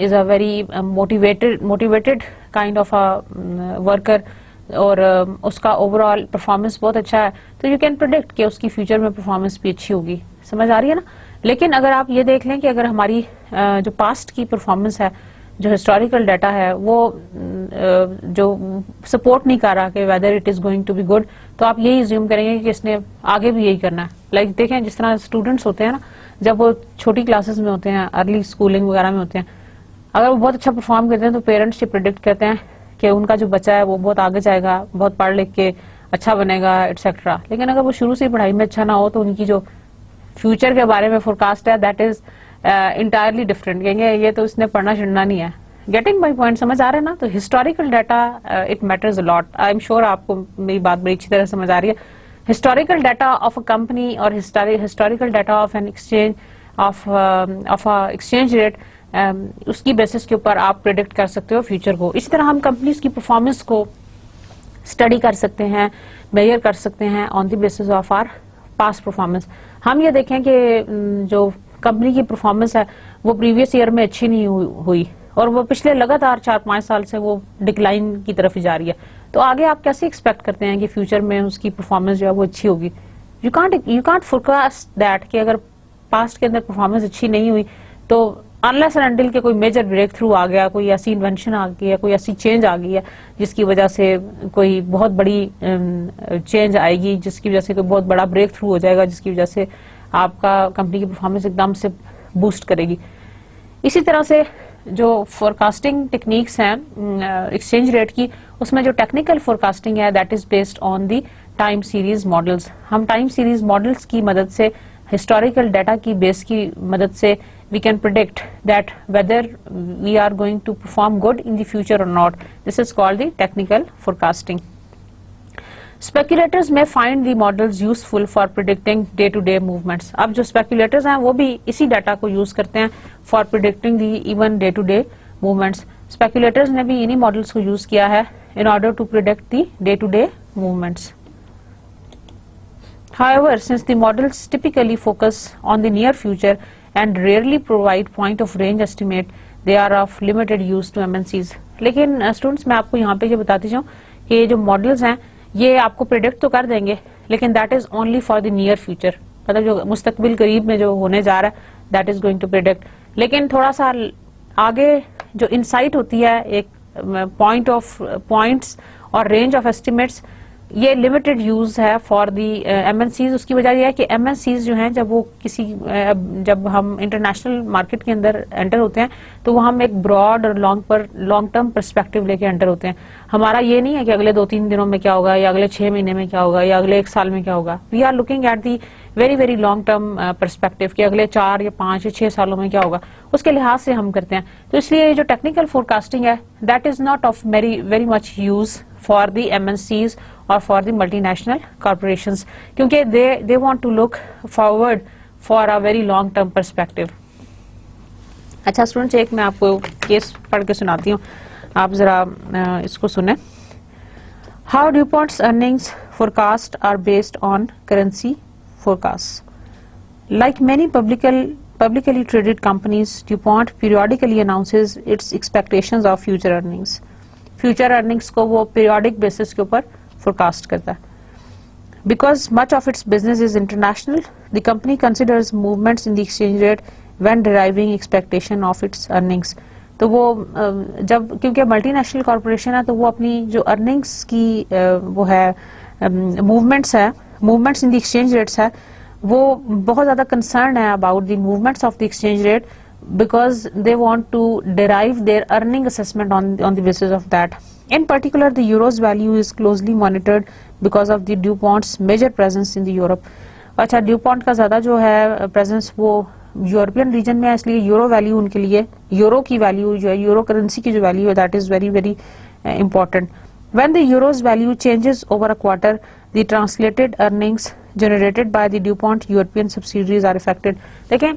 is a very motivated kind of a worker, और उसका ओवरऑल परफॉर्मेंस बहुत अच्छा है, तो यू कैन प्रेडिक्ट कि उसकी फ्यूचर में परफॉर्मेंस भी अच्छी होगी। समझ आ रही है ना? लेकिन अगर आप ये देख लें कि अगर हमारी जो पास्ट की परफॉर्मेंस है, जो हिस्टोरिकल डाटा है, वो जो सपोर्ट नहीं कर रहा कि whether it is going to be good, तो आप यही अज्यूम करेंगे कि इसने आगे भी यही करना है। लाइक देखें, जिस तरह स्टूडेंट्स होते हैं ना, जब वो छोटी क्लासेस में होते हैं, अर्ली स्कूलिंग वगैरह में होते हैं, अगर वो बहुत अच्छा परफॉर्म करते हैं तो पेरेंट्स ये प्रेडिक्ट करते हैं कि उनका जो बच्चा है वो बहुत आगे जाएगा, बहुत पढ़ लिख के अच्छा बनेगा एटसेट्रा, लेकिन अगर वो शुरू से पढ़ाई में अच्छा ना हो तो उनकी जो फ्यूचर के बारे में फोरकास्ट है दैट इज इंटायरली डिफरेंट। कहेंगे ये तो इसने पढ़ना छिड़ना नहीं है। गेटिंग माई पॉइंट, समझ आ रहा है ना? तो historical data it matters a lot. I am sure आपको मेरी बात बड़ी अच्छी तरह समझ आ रही है। Historical data of a company और historical data of an exchange of exchange rate, उसकी बेसिस के ऊपर आप प्रेडिक्ट कर सकते हो फ्यूचर को। इसी तरह हम कंपनीज की परफॉर्मेंस को स्टडी कर सकते हैं, मेजर कर सकते हैं on the basis of our past performance. हम ये देखें कि जो कंपनी की परफॉर्मेंस है वो प्रीवियस ईयर में अच्छी नहीं हुई और वो पिछले लगातार 4-5 साल से वो डिक्लाइन की तरफ ही जा रही है, तो आगे आप कैसे एक्सपेक्ट करते हैं कि फ्यूचर में उसकी परफॉर्मेंस जो है वो अच्छी होगी? यू कांट फोरकास्ट दैट कि अगर पास्ट के अंदर परफॉर्मेंस अच्छी नहीं हुई तो अनलेस एंड अनटिल के कोई मेजर ब्रेक थ्रू आ गया, कोई ऐसी इन्वेंशन आ गई है, कोई ऐसी चेंज आ गई है जिसकी वजह से कोई बहुत बड़ी चेंज आएगी, जिसकी वजह से कोई बहुत बड़ा ब्रेक थ्रू हो जाएगा, जिसकी वजह से आपका कंपनी की परफॉर्मेंस एकदम से बूस्ट करेगी। इसी तरह से जो फोरकास्टिंग टेक्निक्स हैं एक्सचेंज रेट की, उसमें जो टेक्निकल फोरकास्टिंग है that is based on the time series models. हम टाइम सीरीज मॉडल्स की मदद से, हिस्टोरिकल डाटा की बेस की मदद से we can predict that whether we are going to perform good in the future or not. This is called the technical forecasting. Speculators may find the models useful for predicting day-to-day movements. अब जो speculators हैं वो भी इसी data को use करते हैं for predicting the even day-to-day movements. Speculators ने भी इन्हीं मॉडल्स को यूज किया है in order to predict the day-to-day movements. However, since the models typically focus on the near future and rarely provide point of range estimate, they are of limited use to MNCs. लेकिन students मैं आपको यहाँ पे ये बताती जाऊँ कि ये जो मॉडल्स हैं ये आपको प्रेडिक्ट तो कर देंगे लेकिन that is only for the near future, मतलब जो मुस्तकबिल करीब में जो होने जा रहा है that is going to predict. लेकिन थोड़ा सा आगे जो इंसाइट होती है, एक पॉइंट्स और रेंज ऑफ एस्टिमेट्स, ये लिमिटेड यूज है फॉर दी एमएनसीज। उसकी वजह यह है कि एमएनसीज जो हैं जब हम इंटरनेशनल मार्केट के अंदर एंटर होते हैं तो वो हम एक ब्रॉड और लॉन्ग टर्म पर्सपेक्टिव लेके एंटर होते हैं। हमारा ये नहीं है कि अगले 2-3 दिनों में क्या होगा या अगले 6 महीने में क्या होगा या अगले 1 साल में क्या होगा। We are looking at the very very long term perspective कि अगले 4 या 5 या 6 सालों में क्या होगा, उसके लिहाज से हम करते हैं। तो इसलिए जो टेक्निकल फोरकास्टिंग है that is not of very much use for the MNCs और फॉर दी मल्टीनेशनल कॉर्पोरेशंस, क्योंकि they want to look forward for a very long term perspective. अच्छा स्टूडेंट्स, एक मैं आपको केस पढ़ के सुनाती हूँ, आप जरा इसको सुने। How DuPont's earnings forecast are based on currency forecasts. Like many publicly traded companies, DuPont periodically announces its expectations of future earnings. Future earnings को वो periodic basis के ऊपर forecast करता है. Because much of its business is international, the company considers movements in the exchange rate when deriving expectation of its earnings. तो वो जब क्योंकि मल्टीनेशनल कॉर्पोरेशन है तो वो अपनी जो अर्निंग्स की वो है movements in the exchange rates है, वो बहुत ज्यादा कंसर्न है about the movements of the exchange rate because they want to derive their earning assessment on the basis of that. In particular the euro's value is closely monitored because of the DuPont's major presence in the Europe. अच्छा, DuPont का ज्यादा जो है presence वो European region में है, इसलिए euro value उनके लिए, यूरो की वैल्यू जो है, यूरो करेंसी की जो वैल्यू है that is very very important. When the euro's value changes over a quarter, the translated earnings generated by the DuPont European subsidiaries are affected. देखें,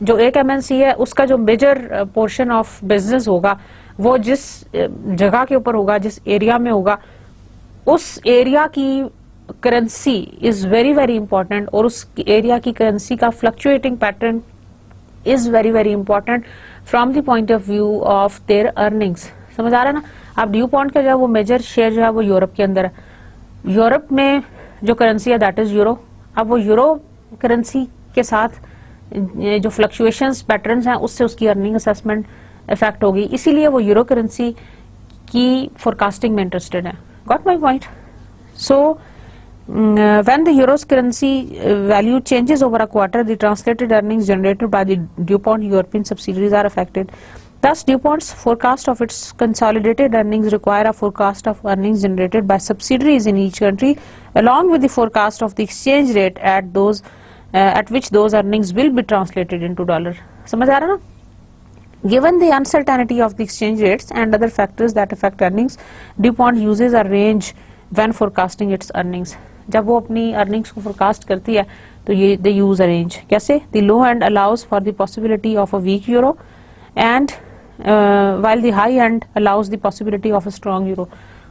जो एक एमएनसी है उसका जो मेजर पोर्शन ऑफ बिजनेस होगा वो जिस जगह के ऊपर होगा, जिस एरिया में होगा, उस एरिया की currency is very very important और उस एरिया की करेंसी का fluctuating pattern is very very important from the point of view of their earnings. समझ आ रहा है ना? अब ड्यूपॉन्ट का जो है वो मेजर शेयर जो है वो यूरोप के अंदर है। यूरोप में जो करेंसी है दैट इज यूरो। अब वो यूरो करेंसी के साथ जो फ्लक्चुएशंस पैटर्न्स हैं उससे उसकी अर्निंग असेसमेंट इफेक्ट होगी, इसीलिए वो यूरो करेंसी की फोरकास्टिंग में इंटरेस्टेड है। Got my point? So when the euro's currency value changes over a quarter, the translated earnings generated by the DuPont European subsidiaries are affected. Thus, DuPont's forecast of its consolidated earnings require a forecast of earnings generated by subsidiaries in each country, along with the forecast of the exchange rate at which those earnings will be translated into dollar. समझ आ रहा ना? Given the uncertainty of the exchange rates and other factors that affect earnings, DuPont uses a range when forecasting its earnings. जब वो अपनी earnings को forecast करती है, तो ये they use a range. कैसे? The low end allows for the possibility of a weak euro, and while the high end allows the possibility of a strong euro.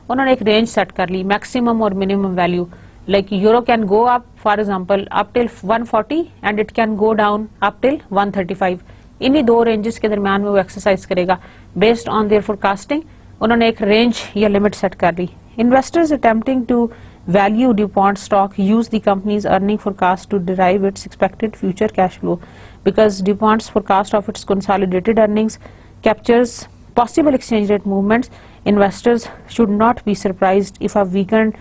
उन्होंने एक रेंज सेट कर ली, maximum और minimum value. Like euro can go up for example up till 140 and it can go down up till 135. इन्हीं दो ranges के दरमियान में वो एक्सरसाइज करेगा बेस्ड ऑन देयर फोरकास्टिंग. उन्होंने एक रेंज या लिमिट सेट कर ली. Investors attempting to value DuPont stock use the company's earning forecast to derive its expected future cash flow. Because DuPont's forecast of its consolidated earnings captures possible exchange rate movements, investors should not be surprised if a weakened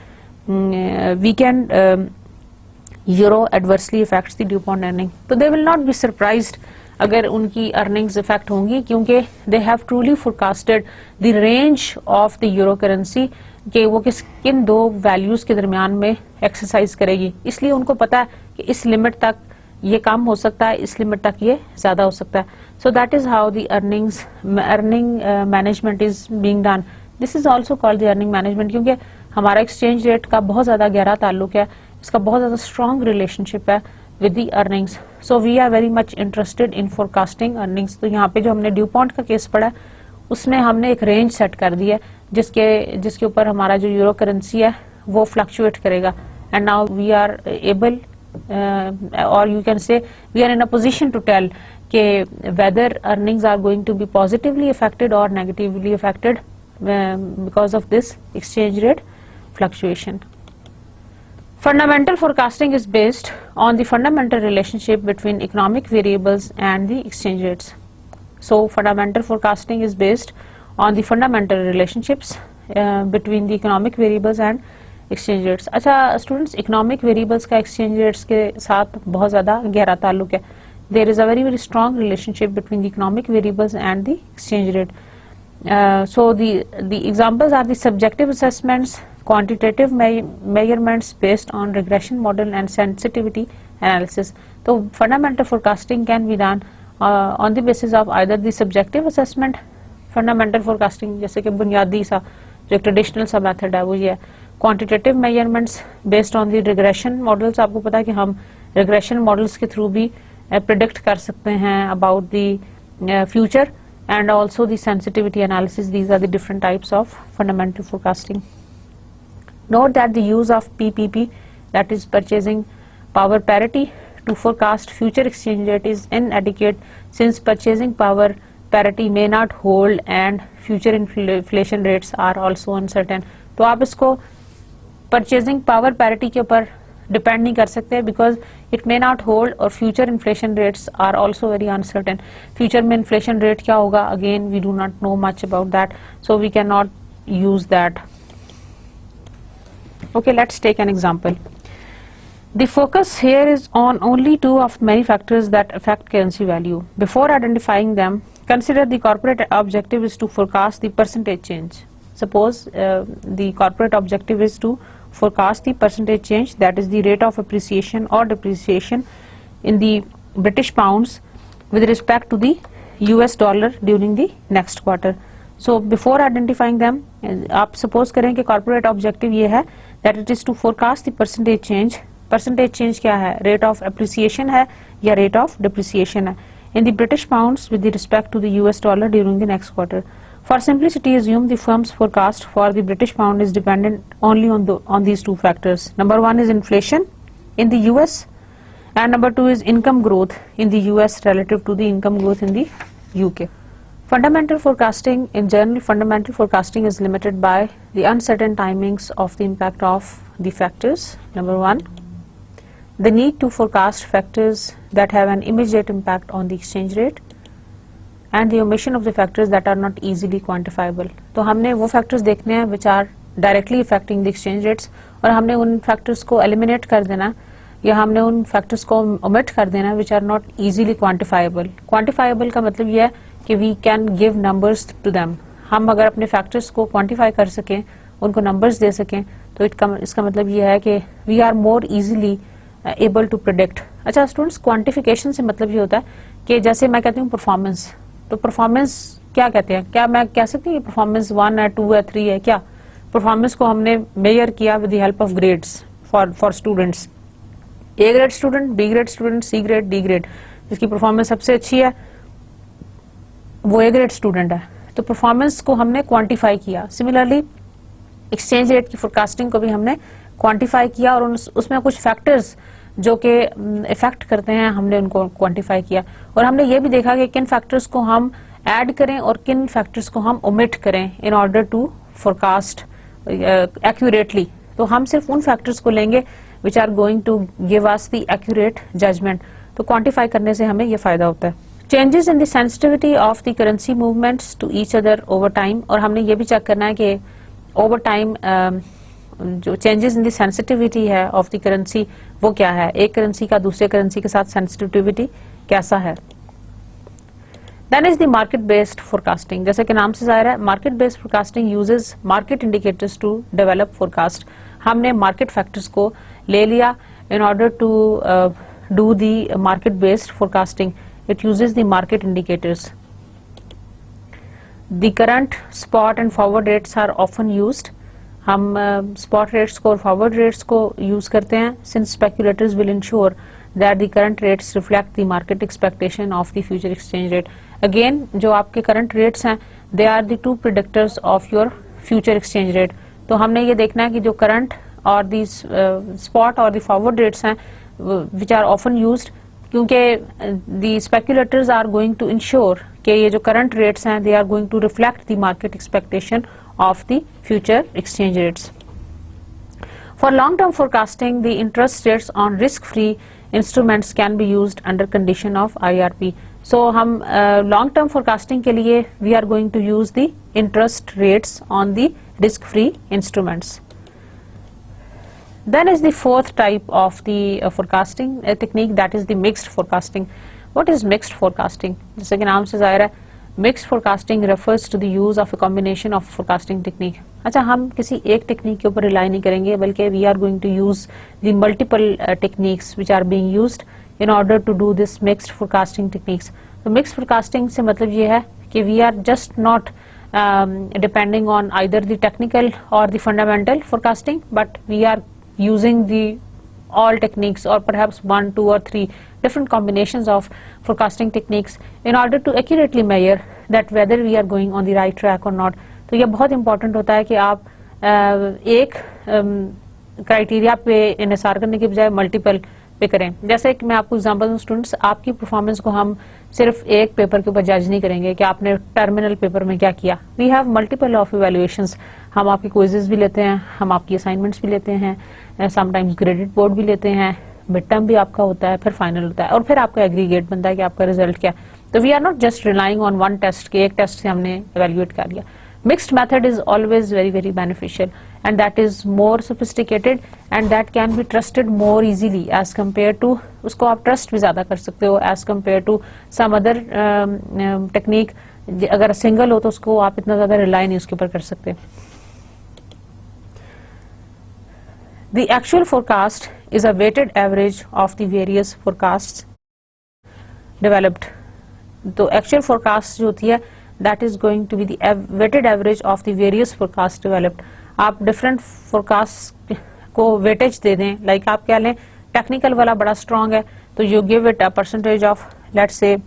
euro adversely affects the DuPont earning. So they will not be surprised अगर उनकी earnings affect होंगी, क्योंकि they have truly forecasted the range of the euro currency कि वो किन दो values के दरमियान में एक्सरसाइज करेगी. इसलिए उनको पता है कि इस लिमिट तक ये कम हो सकता है, इस लिमिट तक ये ज्यादा हो सकता है. So that is how the earning management is being done. This is also called the earning management, क्योंकि हमारा एक्सचेंज रेट का बहुत ज्यादा गहरा ताल्लुक है, इसका बहुत ज्यादा स्ट्रॉन्ग रिलेशनशिप है with the earnings. So we are very much interested in forecasting earnings. तो यहाँ पे जो हमने ड्यूपॉन्ट का केस पढ़ा उसमें हमने एक रेंज सेट कर दी है जिसके ऊपर हमारा जो यूरो करेंसी है वो फ्लक्चुएट करेगा. And now we are able और you can say we are in a position to tell के whether earnings are going to be positively affected और negatively affected because of this exchange rate fluctuation. Fundamental forecasting is based on the fundamental relationship between economic variables and the exchange rates. So fundamental forecasting is based on the fundamental relationships between the economic variables and exchange rates. अच्छा students, economic variables का exchange rates के साथ बहुत ज़्यादा गहरा ताल्लुक है. There is a very strong relationship between the economic variables and the exchange rate. So the examples are the subjective assessments, quantitative measurements based on regression model and sensitivity analysis. So fundamental forecasting can be done on the basis of either the subjective assessment, fundamental forecasting जैसे कि बुनियादी सा जो traditional सा method है वो ये है. Quantitative measurements based on the regression models. आपको पता है कि हम रिग्रेशन मॉडल्स के थ्रू भी प्रिडिक्ट कर सकते हैं about the future, and also the sensitivity analysis. These are the different types of fundamental forecasting. Note that the use of PPP, that is purchasing power parity, to forecast future exchange rate is inadequate, since purchasing power parity may not hold and future inflation rates are also uncertain. तो आप इसको purchasing power parity के ऊपर depend नहीं कर सकते because it may not hold और future inflation rates are also very uncertain. Future में इन्फ्लेशन रेट क्या होगा, again we do not know much about that, so we can not use that. Okay, let's take an example. The focus here is on only two of many factors that affect currency value. Before identifying them, consider the corporate objective is to forecast the percentage change. Suppose the corporate objective is to forecast the percentage change, that is the rate of appreciation or depreciation in the British pounds with respect to the US dollar during the next quarter. So before identifying them, आप suppose करें कि corporate objective ये है that it is to forecast the percentage change. Percentage change क्या है, rate of appreciation है या rate of depreciation है in the British pounds with respect to the US dollar during the next quarter. For simplicity, assume the firm's forecast for the British pound is dependent only on these two factors. Number one is inflation in the US, and number two is income growth in the US relative to the income growth in the UK. Fundamental forecasting, in general, fundamental forecasting is limited by the uncertain timings of the impact of the factors. Number one, the need to forecast factors that have an immediate impact on the exchange rate, and the omission of the factors that are not easily quantifiable. तो हमने वो factors देखने हैं which are directly affecting the exchange rates, और हमने उन factors को eliminate कर देना या हमने उन factors को omit कर देना which are not easily quantifiable. Quantifiable का मतलब ये है कि we can give numbers to them. हम अगर अपने फैक्टर्स को क्वांटिफाई कर सकें, उनको नंबर्स दे सकें, तो इसका मतलब ये है कि we are more easily able to predict. अच्छा स्टूडेंट्स, क्वांटिफिकेशन से मतलब ये होता है कि जैसे मैं कहती हूँ परफॉर्मेंस, तो परफॉर्मेंस क्या कहते हैं? क्या मैं कह सकती हूँ परफॉर्मेंस 1 है, 2 है, 3 है? क्या परफॉर्मेंस को हमने मेजर किया with the help of grades for students, A grade student, B grade student, C grade, D grade. जिसकी परफॉर्मेंस सबसे अच्छी है वो ए ग्रेड स्टूडेंट है। तो परफॉर्मेंस को हमने क्वांटिफाई किया। सिमिलरली एक्सचेंज रेट की फोरकास्टिंग को भी हमने क्वांटिफाई किया और उसमें कुछ फैक्टर्स जो कि इफेक्ट करते हैं हमने उनको क्वांटिफाई किया। और हमने ये भी देखा कि किन फैक्टर्स को हम ऐड करें और किन फैक्टर्स को हम ओमिट करें in order to forecast accurately. तो हम सिर्फ उन फैक्टर्स को लेंगे which are going to give us the accurate judgement. तो क्वांटिफाई करने से हमें ये फायदा होता है। Changes in the sensitivity of the currency movements to each other over time, और हमने ये भी चेक करना है कि ओवर टाइम जो चेंजेस इन द सेंसिटिविटी है ऑफ द करेंसी वो क्या है, एक करेंसी का दूसरे करेंसी के साथ सेंसिटिविटी कैसा है। Then is the market based forecasting. जैसे कि नाम से जाहिर है, market based forecasting uses market indicators to develop forecast. हमने मार्केट फैक्टर्स को ले लिया in order to do the market based forecasting. It uses the market indicators. The current spot and forward rates are often used. हम spot rates को और forward rates को use करते हैं since speculators will ensure that the current rates reflect the market expectation of the future exchange rate. Again जो आपके current rates हैं they are the two predictors of your future exchange rate. तो हमने ये देखना है कि जो करंट और दी स्पॉट और द फॉरवर्ड रेट्स हैं विच आर ऑफन यूज्ड, क्योंकि the speculators are going to ensure कि ये जो करंट रेट्स हैं they are going to reflect the market expectation of the future exchange rates. For long-term forecasting, the interest rates on risk-free instruments can be used under condition of IRP. So हम long-term forecasting के लिए we are going to use the interest rates on the risk-free instruments. Then is the fourth type of the forecasting technique, that is the mixed forecasting. What is mixed forecasting? जैसे कि नाम से जाहिर है, mixed forecasting refers to the use of a combination of forecasting technique. अच्छा, हम किसी एक टेक्निक के ऊपर रिलाई नहीं करेंगे, बल्कि we are going to use the multiple techniques which are being used in order to do this mixed forecasting techniques. तो मिक्स्ड फोरकास्टिंग से मतलब ये है कि we are just not depending on either the technical और the fundamental forecasting, but we are using the all techniques or perhaps 1, 2 or 3 different combinations of forecasting techniques in order to accurately measure that whether we are going on the right track or not. तो ये बहुत important होता है कि आप एक criteria पे इन्हिसार करने के बजाय मल्टीपल पे करें। जैसे कि मैं आपको एग्जांपल दूं स्टूडेंट्स, आपकी परफॉर्मेंस को हम सिर्फ एक पेपर के ऊपर जज नहीं करेंगे कि आपने टर्मिनल पेपर में क्या किया। We have multiple of evaluations. हम आपकी क्विजेस भी लेते हैं, हम आपकी असाइनमेंट्स भी लेते हैं, समटाइम्स ग्रेडेड बोर्ड भी लेते हैं, मिड टर्म भी आपका होता है, फिर फाइनल होता है और फिर आपका एग्रीगेट बनता है कि आपका रिजल्ट क्या। तो we are not just relying on one test के एक टेस्ट से हमने इवैल्यूएट कर लिया। Mixed method is always very beneficial, and that is more sophisticated and that can be trusted more easily as compared to, उसको आप trust भी ज्यादा कर सकते हो as compared to some other technique। अगर single हो तो उसको आप इतना ज्यादा rely नहीं उसके ऊपर कर सकते। The actual forecast is a weighted average of the various forecasts developed। तो actual forecast जो होती है that is going to be the weighted average of the various forecasts developed। आप different forecasts को weightage दे दें, like आप क्या लें, technical वाला बड़ा strong है तो you give it a percentage of, let's say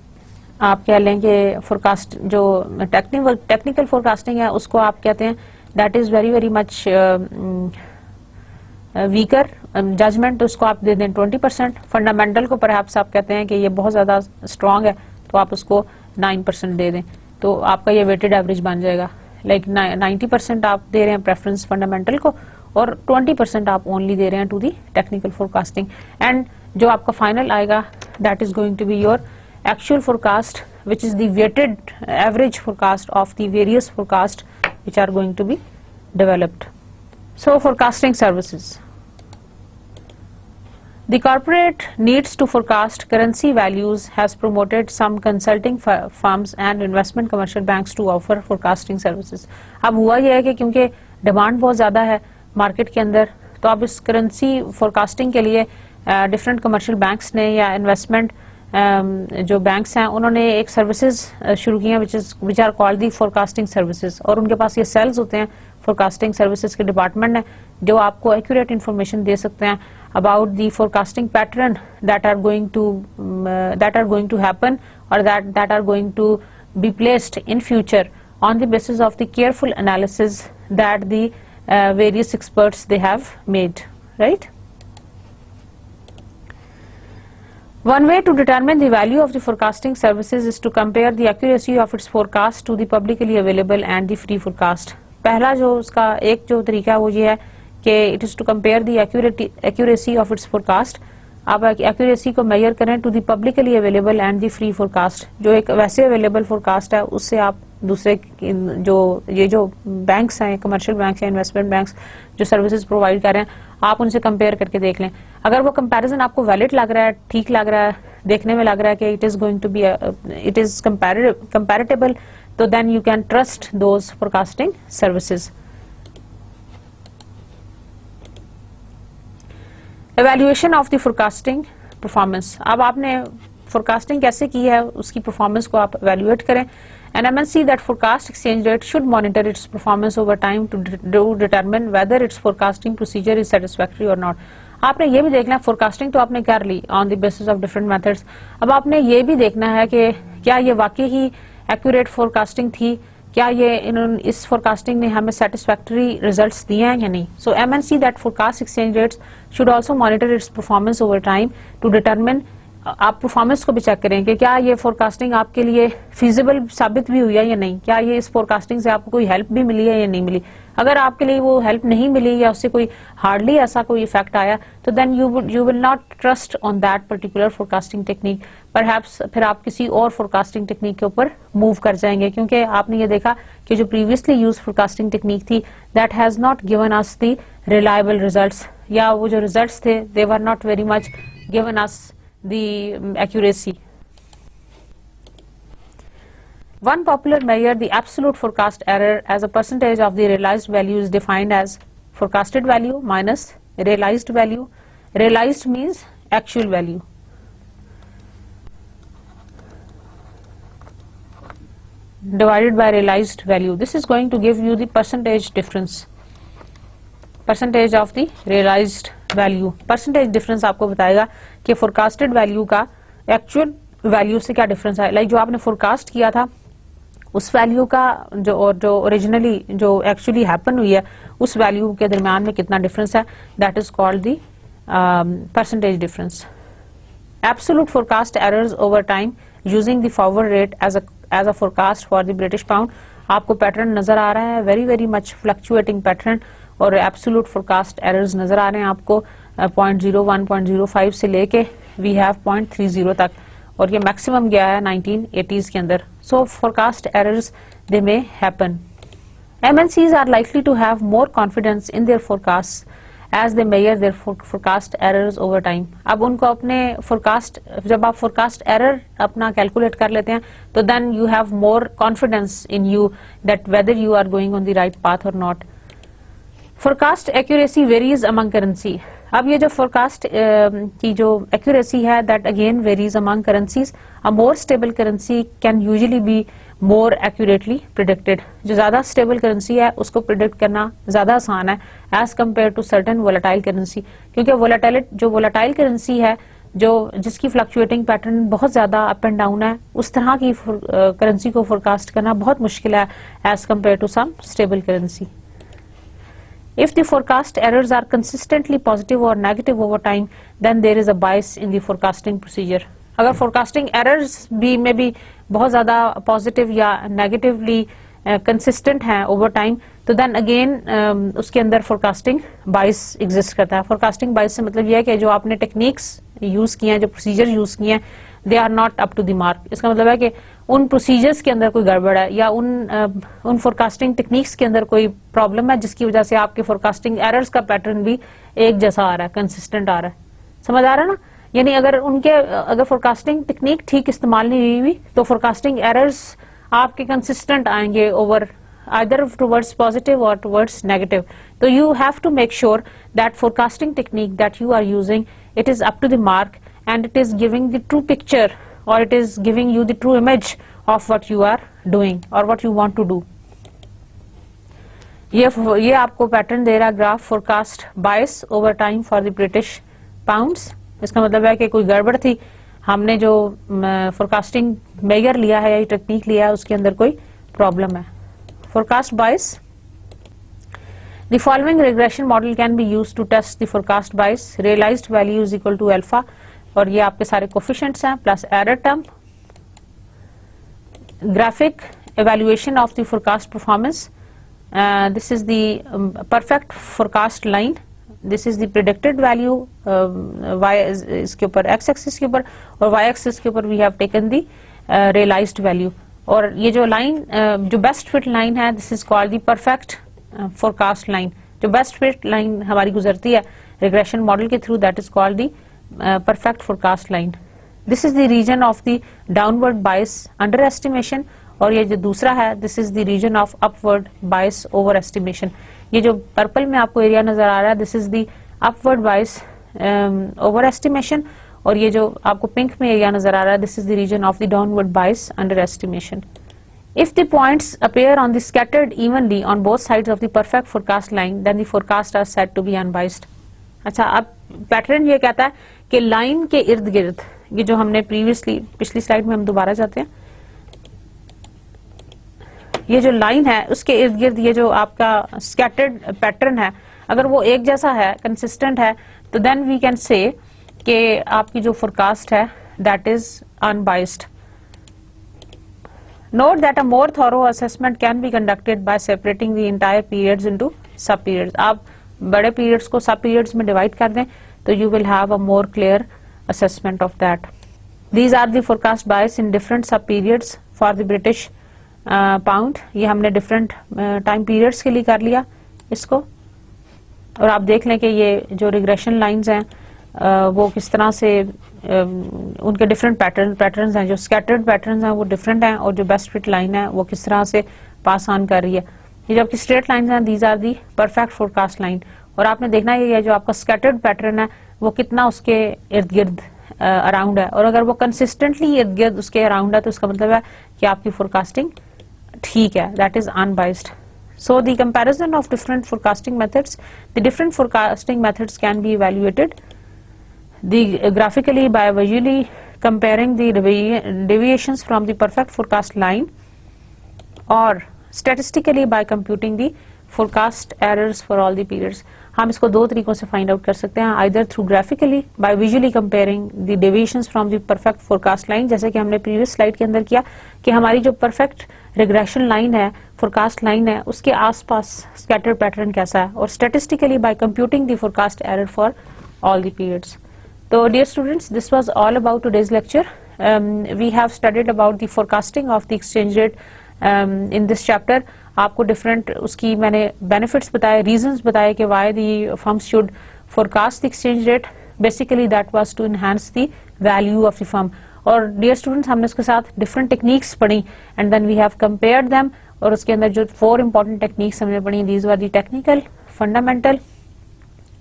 आप क्या लें कि forecast जो technical forecasting है उसको आप कहते हैं that is very much weaker judgment, तो उसको आप दे दें 20%। fundamental को perhaps आप कहते हैं कि ये बहुत ज़्यादा strong है तो आप उसको 9% दे दें, तो आपका ये वेटेड एवरेज बन जाएगा। लाइक 90% आप दे रहे हैं प्रेफरेंस फंडामेंटल को और 20% आप ओनली दे रहे हैं to the technical forecasting. And जो आपका फाइनल आएगा that is going to be your actual forecast which is the weighted average forecast of the various forecast which are going to be developed. So forecasting services, The corporate needs to forecast currency values has promoted some consulting firms and investment commercial banks to offer forecasting services. अब हुआ यह है कि क्योंकि demand बहुत ज़्यादा है market के अंदर, तो अब इस करेंसी फोरकास्टिंग के लिए डिफरेंट कमर्शियल बैंक्स ने या इन्वेस्टमेंट जो बैंक्स हैं उन्होंने एक सर्विसेज शुरू की हैं which are called the forecasting services, और उनके पास ये सेल्स होते हैं फोरकास्टिंग सर्विसेज के डिपार्टमेंट है जो आपको एक्यूरेट इन्फॉर्मेशन दे सकते हैं about the forecasting pattern that are going to happen or that are going to be placed in future on the basis of the careful analysis that the various experts they have made, right? One way to determine the value of the forecasting services is to compare the accuracy of its forecast to the publicly available and the free forecast. पहला जो उसका एक जो तरीका वो ये है कि it is to compare the accuracy of its forecast. आप एक्यूरेसी को मेजर करें to the publicly available and the free forecast. जो एक वैसे अवेलेबल फोरकास्ट है उससे आप दूसरे जो बैंक्स हैं, कमर्शियल बैंक्स या इन्वेस्टमेंट बैंक्स जो सर्विसेज प्रोवाइड कर रहे हैं, आप उनसे कंपेयर करके देख लें. अगर वो कंपैरिजन आपको वैलिड लग रहा है, ठीक लग रहा है, देखने में लग रहा है कि it is going to be it is comparable, तो then you can trust those forecasting services. Evaluation of the forecasting performance. अब आपने फोरकास्टिंग कैसे की है उसकी परफॉर्मेंस को आप एवेल्युएट करें. An MNC that forecast exchange rate should monitor its performance over time to determine whether its forecasting procedure is satisfactory or not. आपने ये भी देखना है, फोरकास्टिंग तो आपने कर ली on the basis of different methods. अब आपने ये भी देखना है कि क्या ये वाकई ही एक्यूरेट फोरकास्टिंग थी, क्या ये इस फोरकास्टिंग ने हमें सेटिस्फैक्टरी रिजल्ट्स दिए हैं या नहीं. So MNC that forecast exchange rates should also monitor its performance over time to determine. आप परफॉर्मेंस को भी चेक करें कि क्या ये फोरकास्टिंग आपके लिए फिजिबल साबित भी हुई है या नहीं, क्या ये इस फोरकास्टिंग से आपको कोई हेल्प भी मिली है या नहीं मिली. अगर आपके लिए वो हेल्प नहीं मिली या उससे कोई हार्डली ऐसा कोई इफेक्ट आया, तो then you will not trust on that particular forecasting technique. Perhaps फिर आप किसी और फोरकास्टिंग टेक्निक के ऊपर मूव कर जाएंगे, क्योंकि आपने ये देखा कि जो प्रीवियसली यूज फोरकास्टिंग टेक्निक थी that has not given us the reliable results, या वो जो रिजल्ट्स थे they were not very much given us the accuracy. One popular measure, the absolute forecast error as a percentage of the realized value, is defined as forecasted value minus realized value. Realized means actual value. Divided by realized value. This is going to give you the percentage difference. Percentage of the realised value. Percentage difference आपको बताएगा कि forecasted value का actual value से क्या difference है. Like जो आपने forecast किया था उस वैल्यू का जो ओरिजिनली जो एक्चुअली हैपन हुई है उस वैल्यू के दरमियान में कितना डिफरेंस है, that is called the percentage difference. Absolute forecast errors over time using the forward rate as a forecast for the British pound. आपको पैटर्न नजर आ रहा है, very very much fluctuating pattern, और एब्सोल्यूट फोरकास्ट एरर्स नजर आ रहे हैं आपको 0.01 0.05 से लेके वी हैव 0.30 तक, और ये मैक्सिमम गया है 1980s के अंदर. So forecast errors they may happen. MNCs are likely to have more confidence in their forecasts as they measure their forecast errors over time. अब उनको अपने फोरकास्ट, जब आप फोरकास्ट एरर अपना कैलकुलेट कर लेते हैं तो then you have more confidence in you that whether you are going on the right path और not. Forecast accuracy varies among currency. अब ये जो फोरकास्ट की जो एक्यूरेसी है that again varies among currencies. A more stable currency can usually be more accurately predicted. जो ज्यादा stable currency है उसको प्रिडिक्ट करना ज्यादा आसान है as compare to certain volatile currency, क्योंकि वोलेटाइल करेंसी है जो जिसकी फ्लक्चुएटिंग पैटर्न बहुत ज्यादा अप एंड डाउन है, उस तरह की करेंसी को फोरकास्ट करना बहुत मुश्किल है as compare to some stable currency. If the forecast errors are consistently positive or negative over time, then there is a bias in the forecasting procedure. अगर forecasting errors भी में भी बहुत ज़्यादा positive या negatively consistent हैं over time, तो then again उसके अंदर forecasting bias exist करता है. Forecasting bias से मतलब यह है कि जो आपने techniques use किए हैं, जो procedure use किए हैं, they are not up to the mark. इसका मतलब है कि उन प्रोसीजर्स के अंदर कोई गड़बड़ है या उन फोरकास्टिंग टेक्निक्स के अंदर कोई प्रॉब्लम है जिसकी वजह से आपके फोरकास्टिंग एरर्स का पैटर्न भी एक जैसा आ रहा है, कंसिस्टेंट आ रहा है. समझ आ रहा है ना? यानी अगर फोरकास्टिंग टेक्निक ठीक इस्तेमाल नहीं हुई तो फोरकास्टिंग एरर्स आपके कंसिस्टेंट आएंगे over either towards positive or towards negative. So you have to make sure that forecasting technique that you are using, it is up to the mark and it is giving the true picture or it is giving you the true image of what you are doing or what you want to do. ये आपको pattern दे रहा है graph forecast bias over time for the British pounds. इसका मतलब है कि कोई गड़बड़ थी, हमने जो फोरकास्टिंग मेजर लिया है या टेक्निक लिया है उसके अंदर कोई प्रॉब्लम है. Forecast bias. The following regression model can be used to test the forecast bias. Realized value is equal to alpha और ये आपके सारे coefficients हैं plus error term. Graphic evaluation of the forecast performance. This is the perfect forecast line. This is the predicted value. Y इसके ऊपर x axis के ऊपर और y axis के ऊपर we have taken the realized value. और ये जो लाइन जो बेस्ट फिट लाइन है, this is called the perfect forecast line. जो बेस्ट फिट लाइन हमारी गुजरती है रिग्रेशन मॉडल के through, that is called the perfect forecast line. This is the reason of the downward bias under estimation और ये जो दूसरा है this is the reason of upward bias over estimation. ये जो पर्पल में आपको एरिया नजर आ रहा है this is the upward bias over estimation और ये जो आपको पिंक में एरिया नजर आ रहा है this is the reason of the downward bias under estimation. If the points appear on the scattered evenly on both sides of the perfect forecast line then the forecast are said to be unbiased. अच्छा, अब pattern ये कहता है कि line के इर्द गिर्द, ये जो हमने पिछली स्लाइड में हम दोबारा जाते हैं, ये जो लाइन है उसके इर्द गिर्द ये जो आपका स्कैटर्ड पैटर्न है अगर वो एक जैसा है, कंसिस्टेंट है, तो देन वी कैन से कि आपकी जो फोरकास्ट है that is unbiased. Note that a more thorough assessment can be conducted by separating the entire periods into सब पीरियड्स. आप बड़े पीरियड्स को सब पीरियड्स में डिवाइड कर दें तो you will have a more clear assessment of that. These are the forecast bias in different sub periods for the British pound. ये हमने डिफरेंट टाइम पीरियड्स के लिए कर लिया इसको और आप देख लें कि ये जो रिग्रेशन लाइंस हैं वो किस तरह से उनके डिफरेंट पैटर्न्स हैं. जो स्कैटर्ड पैटर्न्स हैं वो डिफरेंट हैं और जो बेस्ट फिट लाइन है वो किस तरह से पास ऑन कर रही है. ये जो आपकी स्ट्रेट लाइंस हैं these are the perfect forecast line और आपने देखना है ये जो आपका स्कैटर्ड पैटर्न है वो कितना उसके इर्द गिर्द अराउंड है और अगर वो कंसिस्टेंटली इर्द गिर्द उसके अराउंड है तो इसका मतलब है कि आपकी फोरकास्टिंग ठीक है, that is unbiased. So the comparison of different forecasting methods, the different forecasting methods can be evaluated graphically by visually comparing the deviations from the perfect forecast line or statistically by computing the forecast errors for all the periods. हम इसको दो तरीकों से find out कर सकते हैं, either through graphically by visually comparing the deviations from the perfect forecast line, जैसे कि हमने प्रीवियस स्लाइड के अंदर किया कि हमारी जो परफेक्ट रिग्रेशन लाइन है, फोरकास्ट लाइन है, उसके आसपास स्कैटर पैटर्न कैसा है, और statistically by computing the forecast error for all the periods. तो dear students, this was all about today's lecture. We have studied about the forecasting of the exchange rate in this chapter. आपको different उसकी मैंने benefits बताए, reasons बताए कि why the firms should forecast the exchange rate. Basically that was to enhance the value of the firm. और dear students, हमने उसके साथ डिफरेंट टेक्निक्स पढ़ी and then we have compared them. और उसके अंदर जो 4 इंपॉर्टेंट टेक्निक्स हमने पढ़ी, these were the technical, fundamental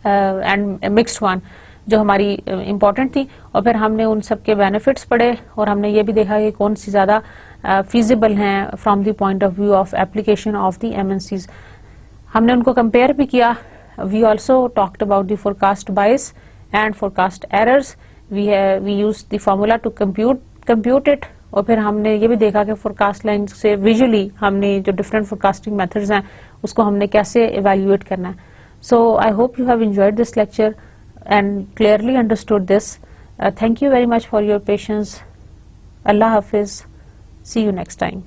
and mixed one, जो हमारी इंपॉर्टेंट थी. और फिर हमने उन सब के बेनिफिट्स पढ़े और हमने ये भी देखा कि कौन सी ज्यादा फीजिबल हैं from the point of view of application of the MNCs. हमने उनको कंपेयर भी किया. We also talked about the forecast bias and forecast errors. we used the formula to compute it. और फिर हमने ये भी देखा कि फोरकास्ट लाइन से विजुअली हमने जो डिफरेंट फोरकास्टिंग मेथड्स हैं उसको हमने कैसे इवेल्युएट करना है. So I hope you have enjoyed this lecture and clearly understood this. Thank you very much for your patience. Allah Hafiz. See you next time.